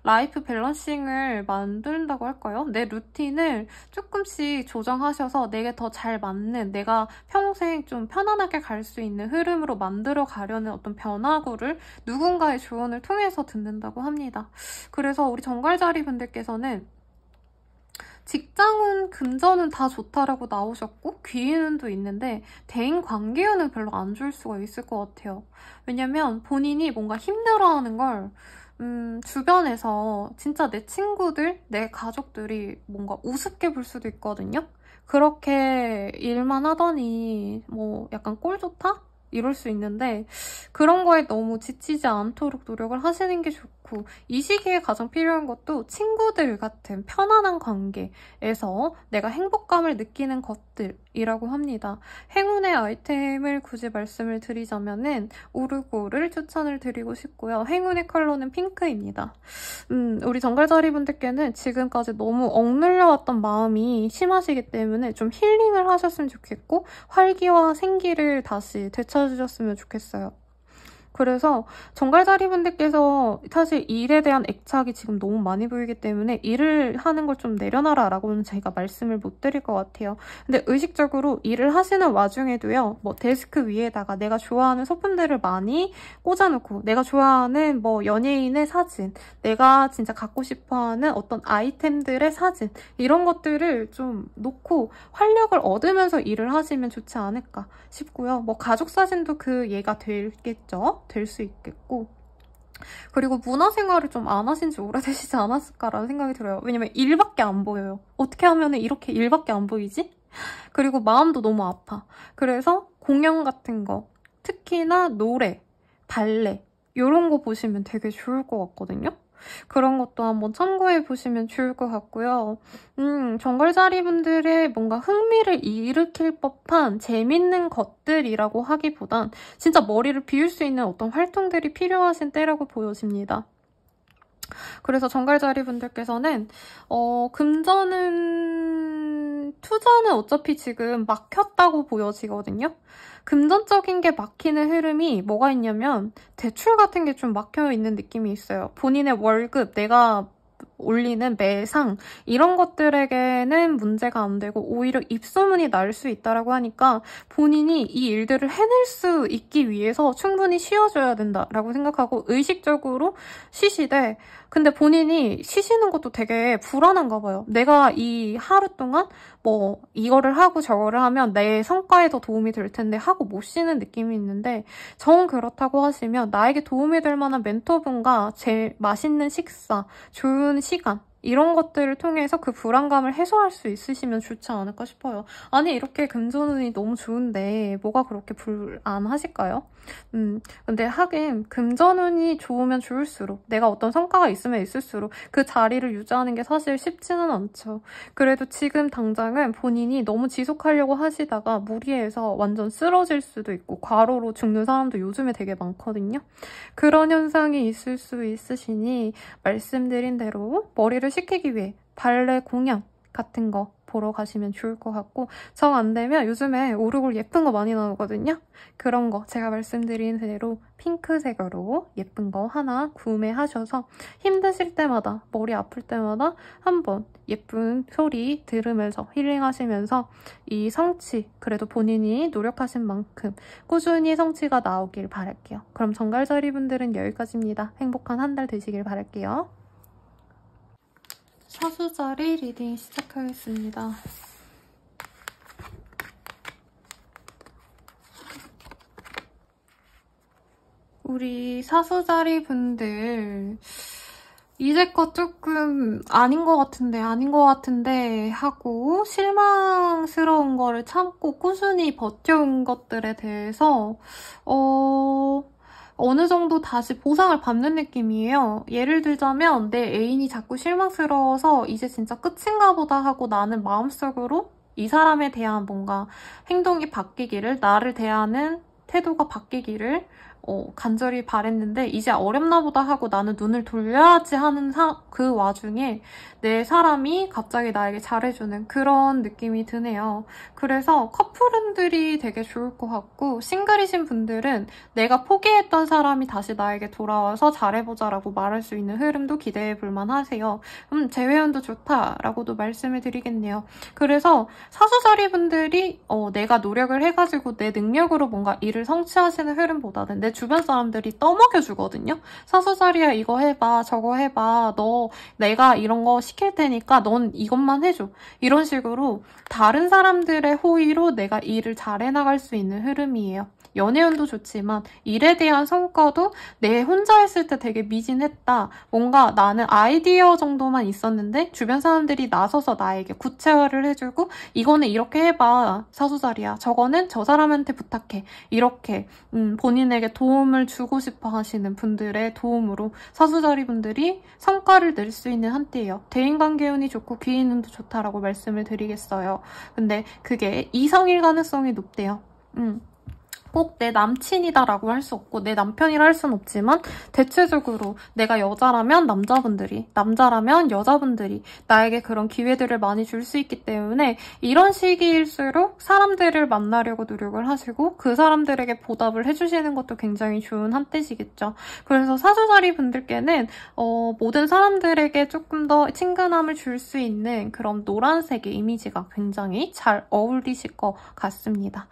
라이프 밸런싱을 만든다고 할까요? 내 루틴을 조금씩 조정하셔서 내게 더 잘 맞는 내가 평생 좀 편안하게 갈 수 있는 흐름으로 만들어 가려는 어떤 변화구를 누군가의 조언을 통해서 듣는다고 합니다. 그래서 우리 정갈자리 분들께서는 직장운, 금전은 다 좋다라고 나오셨고 귀인운도 있는데 대인관계운은 별로 안 좋을 수가 있을 것 같아요. 왜냐면 본인이 뭔가 힘들어하는 걸 주변에서 진짜 내 친구들, 내 가족들이 뭔가 우습게 볼 수도 있거든요. 그렇게 일만 하더니 뭐 약간 꼴 좋다? 이럴 수 있는데 그런 거에 너무 지치지 않도록 노력을 하시는 게 좋고 이 시기에 가장 필요한 것도 친구들 같은 편안한 관계에서 내가 행복감을 느끼는 것들이라고 합니다. 행운의 아이템을 굳이 말씀을 드리자면은 오르골을 추천을 드리고 싶고요. 행운의 컬러는 핑크입니다. 우리 정갈자리 분들께는 지금까지 너무 억눌려왔던 마음이 심하시기 때문에 좀 힐링을 하셨으면 좋겠고 활기와 생기를 다시 되찾으셨으면 좋겠어요. 그래서 정갈자리 분들께서 사실 일에 대한 애착이 지금 너무 많이 보이기 때문에 일을 하는 걸 좀 내려놔라 라고는 제가 말씀을 못 드릴 것 같아요. 근데 의식적으로 일을 하시는 와중에도요, 뭐 데스크 위에다가 내가 좋아하는 소품들을 많이 꽂아놓고 내가 좋아하는 뭐 연예인의 사진, 내가 진짜 갖고 싶어하는 어떤 아이템들의 사진 이런 것들을 좀 놓고 활력을 얻으면서 일을 하시면 좋지 않을까 싶고요. 뭐 가족 사진도 그 예가 되겠죠? 될 수 있겠고 그리고 문화생활을 좀 안 하신 지 오래되시지 않았을까라는 생각이 들어요. 왜냐면 일밖에 안 보여요. 어떻게 하면 이렇게 일밖에 안 보이지? 그리고 마음도 너무 아파. 그래서 공연 같은 거, 특히나 노래, 발레 이런 거 보시면 되게 좋을 것 같거든요. 그런 것도 한번 참고해보시면 좋을 것 같고요. 정갈자리 분들의 뭔가 흥미를 일으킬 법한 재밌는 것들이라고 하기보단 진짜 머리를 비울 수 있는 어떤 활동들이 필요하신 때라고 보여집니다. 그래서 정갈자리 분들께서는 금전은 투자는 어차피 지금 막혔다고 보여지거든요. 금전적인 게 막히는 흐름이 뭐가 있냐면 대출 같은 게 좀 막혀있는 느낌이 있어요. 본인의 월급, 내가 올리는 매상 이런 것들에게는 문제가 안 되고 오히려 입소문이 날 수 있다라고 하니까 본인이 이 일들을 해낼 수 있기 위해서 충분히 쉬어줘야 된다라고 생각하고 의식적으로 쉬시되 근데 본인이 쉬시는 것도 되게 불안한가 봐요. 내가 이 하루 동안 뭐 이거를 하고 저거를 하면 내 성과에 더 도움이 될 텐데 하고 못 쉬는 느낌이 있는데 정 그렇다고 하시면 나에게 도움이 될 만한 멘토분과 제일 맛있는 식사, 좋은 시간 이런 것들을 통해서 그 불안감을 해소할 수 있으시면 좋지 않을까 싶어요. 아니 이렇게 금전운이 너무 좋은데 뭐가 그렇게 불안하실까요? 근데 하긴 금전운이 좋으면 좋을수록 내가 어떤 성과가 있으면 있을수록 그 자리를 유지하는 게 사실 쉽지는 않죠. 그래도 지금 당장은 본인이 너무 지속하려고 하시다가 무리해서 완전 쓰러질 수도 있고 과로로 죽는 사람도 요즘에 되게 많거든요. 그런 현상이 있을 수 있으시니 말씀드린 대로 머리를 식히기 위해 발레 공연 같은 거 보러 가시면 좋을 것 같고 정 안 되면 요즘에 오르골 예쁜 거 많이 나오거든요. 그런 거 제가 말씀드린 대로 핑크색으로 예쁜 거 하나 구매하셔서 힘드실 때마다 머리 아플 때마다 한번 예쁜 소리 들으면서 힐링하시면서 이 성취 그래도 본인이 노력하신 만큼 꾸준히 성취가 나오길 바랄게요. 그럼 정갈자리 분들은 여기까지입니다. 행복한 한 달 되시길 바랄게요. 사수자리 리딩 시작하겠습니다. 우리 사수자리 분들 이제껏 조금 아닌 것 같은데 하고 실망스러운 거를 참고 꾸준히 버텨온 것들에 대해서 어느 정도 다시 보상을 받는 느낌이에요. 예를 들자면 내 애인이 자꾸 실망스러워서 이제 진짜 끝인가 보다 하고 나는 마음속으로 이 사람에 대한 뭔가 행동이 바뀌기를, 나를 대하는 태도가 바뀌기를 간절히 바랬는데 이제 어렵나 보다 하고 나는 눈을 돌려야지 하는 그 와중에 내 사람이 갑자기 나에게 잘해주는 그런 느낌이 드네요. 그래서 커플분들이 되게 좋을 것 같고 싱글이신 분들은 내가 포기했던 사람이 다시 나에게 돌아와서 잘해보자라고 말할 수 있는 흐름도 기대해볼 만하세요. 재회원도 좋다라고도 말씀을 드리겠네요. 그래서 사수자리 분들이 내가 노력을 해가지고 내 능력으로 뭔가 일을 성취하시는 흐름보다는 내 주변 사람들이 떠먹여주거든요. 사수자리야 이거 해봐 저거 해봐 내가 이런 거 시킬 테니까 넌 이것만 해줘. 이런 식으로 다른 사람들의 호의로 내가 일을 잘 해나갈 수 있는 흐름이에요. 연애운도 좋지만 일에 대한 성과도 내 혼자 했을 때 되게 미진했다. 뭔가 나는 아이디어 정도만 있었는데 주변 사람들이 나서서 나에게 구체화를 해주고 이거는 이렇게 해봐. 사수자리야. 저거는 저 사람한테 부탁해. 이렇게 본인에게 도움을 주고 싶어 하시는 분들의 도움으로 사수자리 분들이 성과를 낼 수 있는 한때예요. 대인관계 운이 좋고 귀인운도 좋다라고 말씀을 드리겠어요. 근데 그게 이성일 가능성이 높대요. 꼭 내 남친이다라고 할 수 없고 내 남편이라 할 수는 없지만 대체적으로 내가 여자라면 남자분들이, 남자라면 여자분들이 나에게 그런 기회들을 많이 줄 수 있기 때문에 이런 시기일수록 사람들을 만나려고 노력을 하시고 그 사람들에게 보답을 해주시는 것도 굉장히 좋은 한때시겠죠. 그래서 사주자리 분들께는 모든 사람들에게 조금 더 친근함을 줄 수 있는 그런 노란색의 이미지가 굉장히 잘 어울리실 것 같습니다.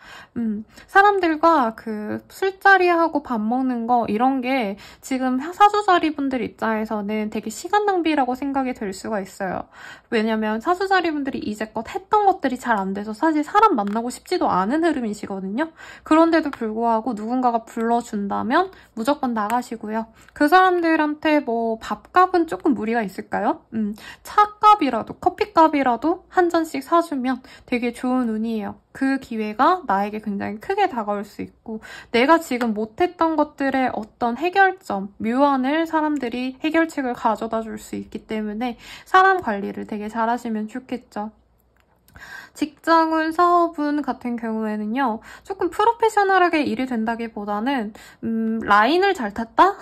사람들과 그 술자리하고 밥 먹는 거 이런 게 지금 사주자리 분들 입장에서는 되게 시간 낭비라고 생각이 될 수가 있어요. 왜냐면 사주자리 분들이 이제껏 했던 것들이 잘 안 돼서 사실 사람 만나고 싶지도 않은 흐름이시거든요. 그런데도 불구하고 누군가가 불러준다면 무조건 나가시고요. 그 사람들한테 뭐 밥값은 조금 무리가 있을까요? 차값이라도 커피값이라도 한 잔씩 사주면 되게 좋은 운이에요. 그 기회가 나에게 굉장히 크게 다가올 수 있고 내가 지금 못했던 것들의 어떤 해결점, 묘안을 사람들이 해결책을 가져다 줄 수 있기 때문에 사람 관리를 되게 잘하시면 좋겠죠. 직장운, 사업운 같은 경우에는요. 조금 프로페셔널하게 일이 된다기보다는 라인을 잘 탔다?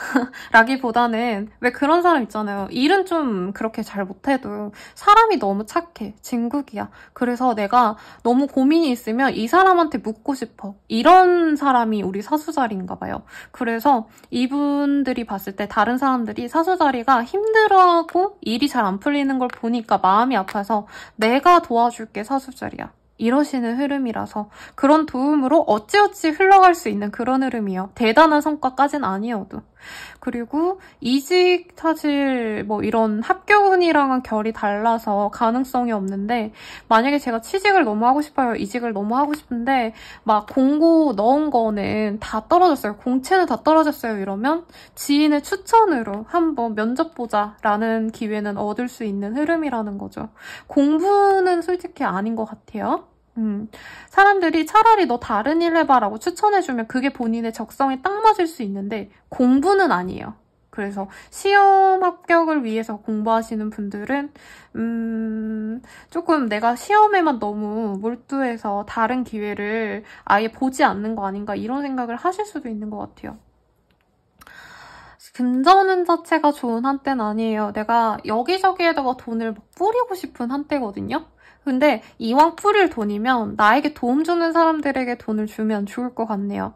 라기보다는 왜 그런 사람 있잖아요. 일은 좀 그렇게 잘 못해도 사람이 너무 착해. 진국이야. 그래서 내가 너무 고민이 있으면 이 사람한테 묻고 싶어. 이런 사람이 우리 사수자리인가 봐요. 그래서 이분들이 봤을 때 다른 사람들이 사수자리가 힘들어하고 일이 잘 안 풀리는 걸 보니까 마음이 아파서 내가 도와줄게 사수자리야. 이러시는 흐름이라서 그런 도움으로 어찌어찌 흘러갈 수 있는 그런 흐름이요. 대단한 성과까진 아니어도. 그리고 이직 사실 뭐 이런 합격운이랑은 결이 달라서 가능성이 없는데 만약에 제가 취직을 너무 하고 싶어요. 이직을 너무 하고 싶은데 막 공고 넣은 거는 다 떨어졌어요. 공채는 다 떨어졌어요. 이러면 지인의 추천으로 한번 면접 보자 라는 기회는 얻을 수 있는 흐름이라는 거죠. 공부는 솔직히 아닌 것 같아요. 사람들이 차라리 너 다른 일 해봐라고 추천해주면 그게 본인의 적성에 딱 맞을 수 있는데 공부는 아니에요. 그래서 시험 합격을 위해서 공부하시는 분들은 조금 내가 시험에만 너무 몰두해서 다른 기회를 아예 보지 않는 거 아닌가 이런 생각을 하실 수도 있는 것 같아요. 금전운 자체가 좋은 한때는 아니에요. 내가 여기저기에다가 돈을 막 뿌리고 싶은 한때거든요. 근데 이왕 뿌릴 돈이면 나에게 도움 주는 사람들에게 돈을 주면 좋을 것 같네요.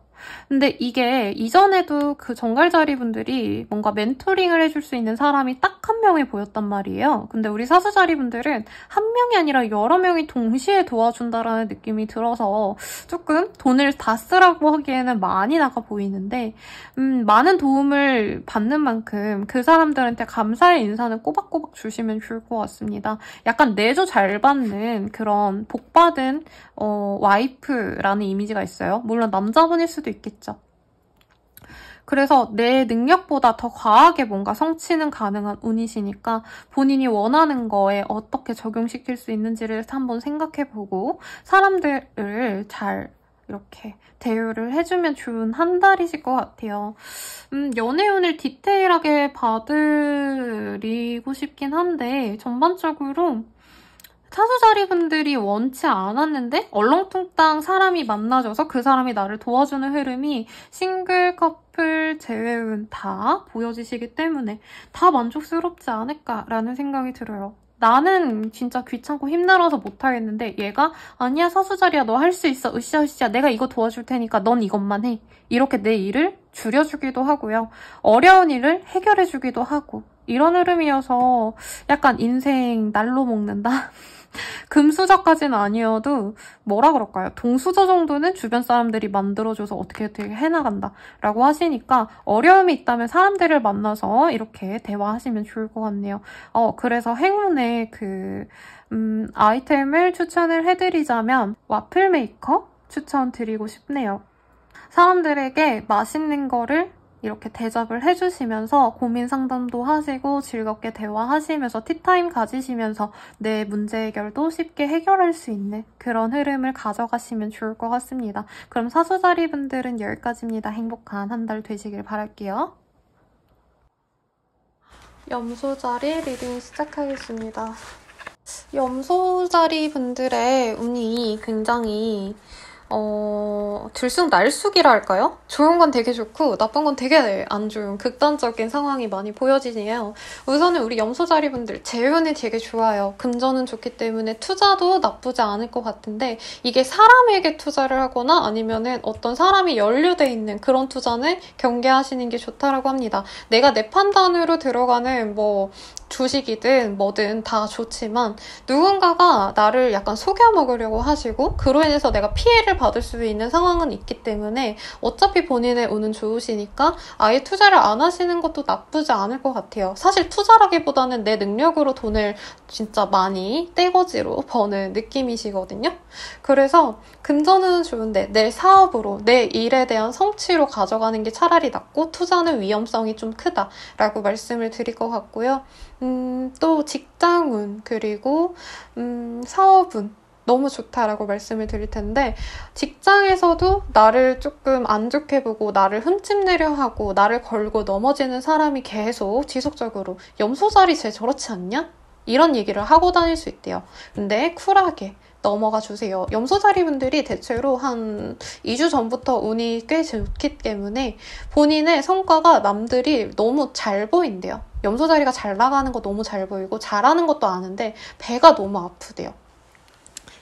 근데 이게 이전에도 그 정갈자리 분들이 뭔가 멘토링을 해줄 수 있는 사람이 딱 한 명이 보였단 말이에요. 근데 우리 사수자리 분들은 한 명이 아니라 여러 명이 동시에 도와준다라는 느낌이 들어서 조금 돈을 다 쓰라고 하기에는 많이 나가 보이는데 많은 도움을 받는 만큼 그 사람들한테 감사의 인사는 꼬박꼬박 주시면 좋을 것 같습니다. 약간 내조 잘 받는 그런 복받은 와이프라는 이미지가 있어요. 물론 남자분일 수도 있겠죠. 그래서 내 능력보다 더 과하게 뭔가 성취는 가능한 운이시니까 본인이 원하는 거에 어떻게 적용시킬 수 있는지를 한번 생각해보고 사람들을 잘 이렇게 대우를 해주면 좋은 한 달이실 것 같아요. 연애운을 디테일하게 봐드리고 싶긴 한데 전반적으로 사수자리 분들이 원치 않았는데 얼렁뚱땅 사람이 만나져서 그 사람이 나를 도와주는 흐름이 싱글 커플 제외운 다 보여지시기 때문에 다 만족스럽지 않을까라는 생각이 들어요. 나는 진짜 귀찮고 힘들어서 못하겠는데 얘가 아니야 사수자리야 너 할 수 있어 으쌰으쌰 내가 이거 도와줄 테니까 넌 이것만 해. 이렇게 내 일을 줄여주기도 하고요. 어려운 일을 해결해주기도 하고 이런 흐름이어서 약간 인생 날로 먹는다? 금수저까지는 아니어도 뭐라 그럴까요? 동수저 정도는 주변 사람들이 만들어줘서 어떻게 해나간다 라고 하시니까 어려움이 있다면 사람들을 만나서 이렇게 대화하시면 좋을 것 같네요. 그래서 행운의 아이템을 추천을 해드리자면 와플 메이커 추천드리고 싶네요. 사람들에게 맛있는 거를 이렇게 대접을 해주시면서 고민 상담도 하시고 즐겁게 대화하시면서 티타임 가지시면서 내 문제 해결도 쉽게 해결할 수 있는 그런 흐름을 가져가시면 좋을 것 같습니다. 그럼 사수자리 분들은 여기까지입니다. 행복한 한 달 되시길 바랄게요. 염소자리 리딩 시작하겠습니다. 염소자리 분들의 운이 굉장히 들쑥날쑥이라 할까요? 좋은 건 되게 좋고 나쁜 건 되게 안 좋은 극단적인 상황이 많이 보여지네요. 우선은 우리 염소자리 분들 재운이 되게 좋아요. 금전은 좋기 때문에 투자도 나쁘지 않을 것 같은데 이게 사람에게 투자를 하거나 아니면은 어떤 사람이 연루돼 있는 그런 투자는 경계하시는 게 좋다라고 합니다. 내가 내 판단으로 들어가는 뭐 주식이든 뭐든 다 좋지만 누군가가 나를 약간 속여 먹으려고 하시고 그로 인해서 내가 피해를 받을 수 있는 상황은 있기 때문에 어차피 본인의 운은 좋으시니까 아예 투자를 안 하시는 것도 나쁘지 않을 것 같아요. 사실 투자라기보다는 내 능력으로 돈을 진짜 많이 떼거지로 버는 느낌이시거든요. 그래서 금전은 좋은데 내 사업으로 내 일에 대한 성취로 가져가는 게 차라리 낫고 투자는 위험성이 좀 크다라고 말씀을 드릴 것 같고요. 또 직장운 그리고 사업운 너무 좋다라고 말씀을 드릴 텐데 직장에서도 나를 조금 안 좋게 보고 나를 흠집내려 하고 나를 걸고 넘어지는 사람이 계속 지속적으로 염소자리 쟤 저렇지 않냐? 이런 얘기를 하고 다닐 수 있대요. 근데 쿨하게 넘어가 주세요. 염소자리 분들이 대체로 한 2주 전부터 운이 꽤 좋기 때문에 본인의 성과가 남들이 너무 잘 보인대요. 염소자리가 잘 나가는 거 너무 잘 보이고 잘하는 것도 아는데 배가 너무 아프대요.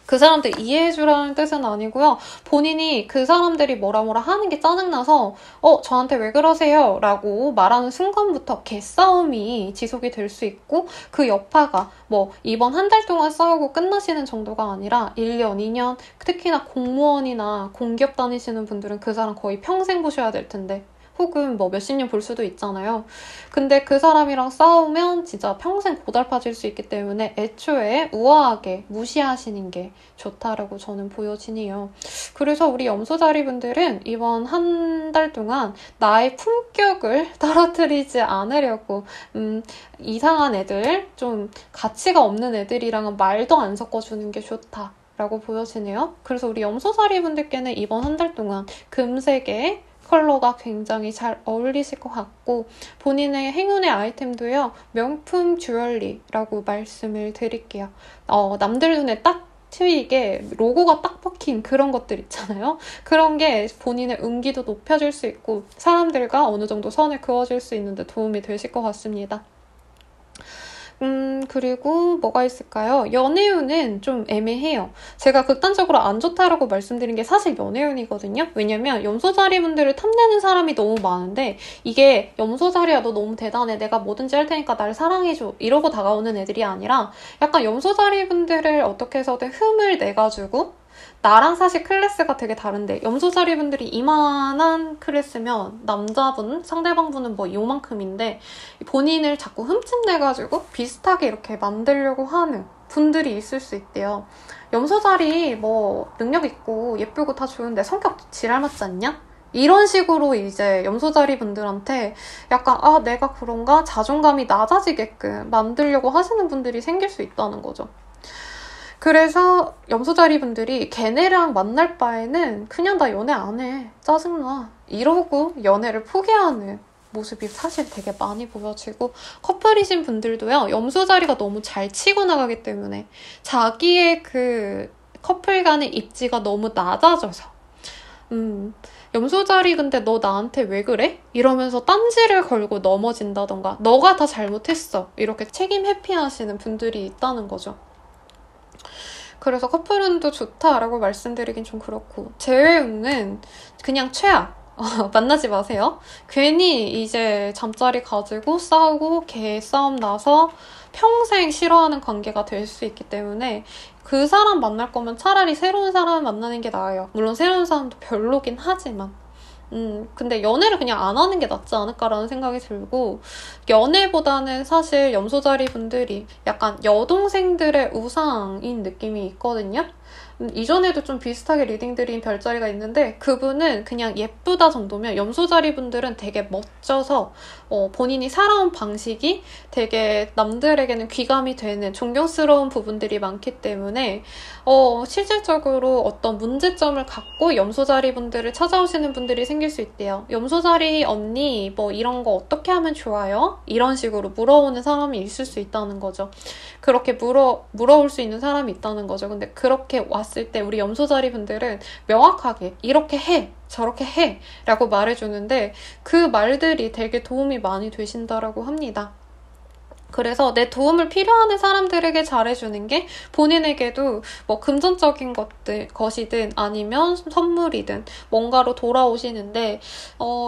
그 사람들 이해해주라는 뜻은 아니고요. 본인이 그 사람들이 뭐라 하는 게 짜증나서 저한테 왜 그러세요? 라고 말하는 순간부터 개싸움이 지속이 될 수 있고 그 여파가 뭐 이번 한 달 동안 싸우고 끝나시는 정도가 아니라 1년, 2년 특히나 공무원이나 공기업 다니시는 분들은 그 사람 거의 평생 보셔야 될 텐데 혹은 뭐 몇십 년 볼 수도 있잖아요. 근데 그 사람이랑 싸우면 진짜 평생 고달파질 수 있기 때문에 애초에 우아하게 무시하시는 게 좋다라고 저는 보여지네요. 그래서 우리 염소자리 분들은 이번 한 달 동안 나의 품격을 떨어뜨리지 않으려고 이상한 애들, 좀 가치가 없는 애들이랑은 말도 안 섞어주는 게 좋다. 라고 보여지네요. 그래서 우리 염소자리 분들께는 이번 한 달 동안 금색의 컬러가 굉장히 잘 어울리실 것 같고 본인의 행운의 아이템도요. 명품 주얼리라고 말씀을 드릴게요. 남들 눈에 딱 트이게 로고가 딱 박힌 그런 것들 있잖아요. 그런 게 본인의 운기도 높여줄 수 있고 사람들과 어느 정도 선을 그어줄 수 있는데 도움이 되실 것 같습니다. 그리고 뭐가 있을까요? 연애운은 좀 애매해요. 제가 극단적으로 안 좋다라고 말씀드린 게 사실 연애운이거든요. 왜냐면 염소자리 분들을 탐내는 사람이 너무 많은데 이게 염소자리야 너 너무 대단해. 내가 뭐든지 할 테니까 날 사랑해줘. 이러고 다가오는 애들이 아니라 약간 염소자리 분들을 어떻게 해서든 흠을 내가지고 나랑 사실 클래스가 되게 다른데 염소자리 분들이 이만한 클래스면 남자분, 상대방분은 뭐 요만큼인데 본인을 자꾸 흠집내가지고 비슷하게 이렇게 만들려고 하는 분들이 있을 수 있대요. 염소자리 뭐 능력 있고 예쁘고 다 좋은데 성격 지랄 맞지 않냐? 이런 식으로 이제 염소자리 분들한테 약간 내가 그런가? 자존감이 낮아지게끔 만들려고 하시는 분들이 생길 수 있다는 거죠. 그래서 염소자리 분들이 걔네랑 만날 바에는 그냥 나 연애 안 해. 짜증나. 이러고 연애를 포기하는 모습이 사실 되게 많이 보여지고 커플이신 분들도요. 염소자리가 너무 잘 치고 나가기 때문에 자기의 그 커플 간의 입지가 너무 낮아져서 염소자리 근데 너 나한테 왜 그래? 이러면서 딴지를 걸고 넘어진다던가 너가 다 잘못했어. 이렇게 책임 회피하시는 분들이 있다는 거죠. 그래서 커플운도 좋다라고 말씀드리긴 좀 그렇고 제외운은 그냥 최악. 만나지 마세요. 괜히 이제 잠자리 가지고 싸우고 개싸움 나서 평생 싫어하는 관계가 될 수 있기 때문에 그 사람 만날 거면 차라리 새로운 사람 만나는 게 나아요. 물론 새로운 사람도 별로긴 하지만 근데 연애를 그냥 안 하는 게 낫지 않을까라는 생각이 들고 연애보다는 사실 염소자리 분들이 약간 여동생들의 우상인 느낌이 있거든요. 이전에도 좀 비슷하게 리딩 드린 별자리가 있는데 그분은 그냥 예쁘다 정도면 염소자리 분들은 되게 멋져서 본인이 살아온 방식이 되게 남들에게는 귀감이 되는 존경스러운 부분들이 많기 때문에 실질적으로 어떤 문제점을 갖고 염소자리 분들을 찾아오시는 분들이 생길 수 있대요. 염소자리 언니 뭐 이런 거 어떻게 하면 좋아요? 이런 식으로 물어오는 사람이 있을 수 있다는 거죠. 그렇게 물어올 수 있는 사람이 있다는 거죠. 근데 그렇게 왔을 때 우리 염소자리 분들은 명확하게 이렇게 해! 저렇게 해! 라고 말해주는데 그 말들이 되게 도움이 많이 되신다라고 합니다. 그래서 내 도움을 필요하는 사람들에게 잘해주는 게 본인에게도 뭐 금전적인 것이든 아니면 선물이든 뭔가로 돌아오시는데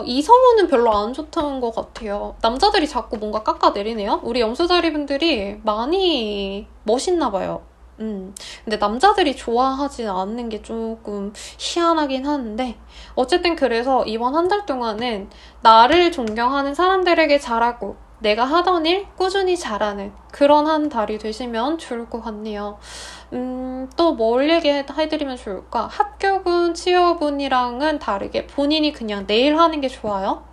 이성우는 별로 안 좋다는 것 같아요. 남자들이 자꾸 뭔가 깎아내리네요. 우리 염소자리 분들이 많이 멋있나 봐요. 근데 남자들이 좋아하지 않는 게 조금 희한하긴 하는데 어쨌든 그래서 이번 한 달 동안은 나를 존경하는 사람들에게 잘하고 내가 하던 일 꾸준히 잘하는 그런 한 달이 되시면 좋을 것 같네요. 또 뭘 얘기해드리면 좋을까? 합격은 취업운이랑은 다르게 본인이 그냥 내일 하는 게 좋아요.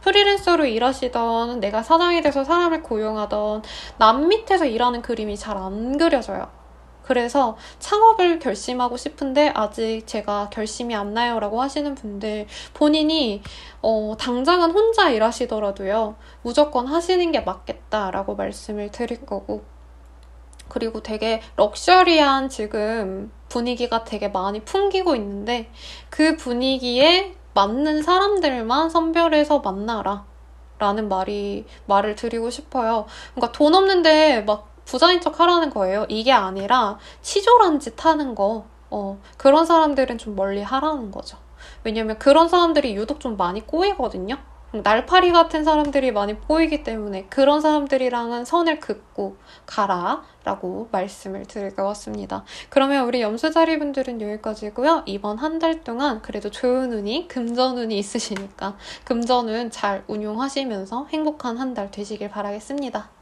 프리랜서로 일하시던 내가 사장이 돼서 사람을 고용하던 남 밑에서 일하는 그림이 잘 안 그려져요. 그래서 창업을 결심하고 싶은데 아직 제가 결심이 안 나요 라고 하시는 분들 본인이 당장은 혼자 일하시더라도요 무조건 하시는 게 맞겠다라고 말씀을 드릴 거고 그리고 되게 럭셔리한 지금 분위기가 되게 많이 풍기고 있는데 그 분위기에 맞는 사람들만 선별해서 만나라 라는 말을 드리고 싶어요. 그러니까 돈 없는데 막 부자인 척 하라는 거예요. 이게 아니라 치졸한 짓 하는 거 그런 사람들은 좀 멀리 하라는 거죠. 왜냐면 그런 사람들이 유독 좀 많이 꼬이거든요. 날파리 같은 사람들이 많이 꼬이기 때문에 그런 사람들이랑은 선을 긋고 가라 라고 말씀을 드릴 것 같습니다. 그러면 우리 염소자리 분들은 여기까지고요. 이번 한 달 동안 그래도 좋은 운이 금전운이 있으시니까 금전운 잘 운용하시면서 행복한 한 달 되시길 바라겠습니다.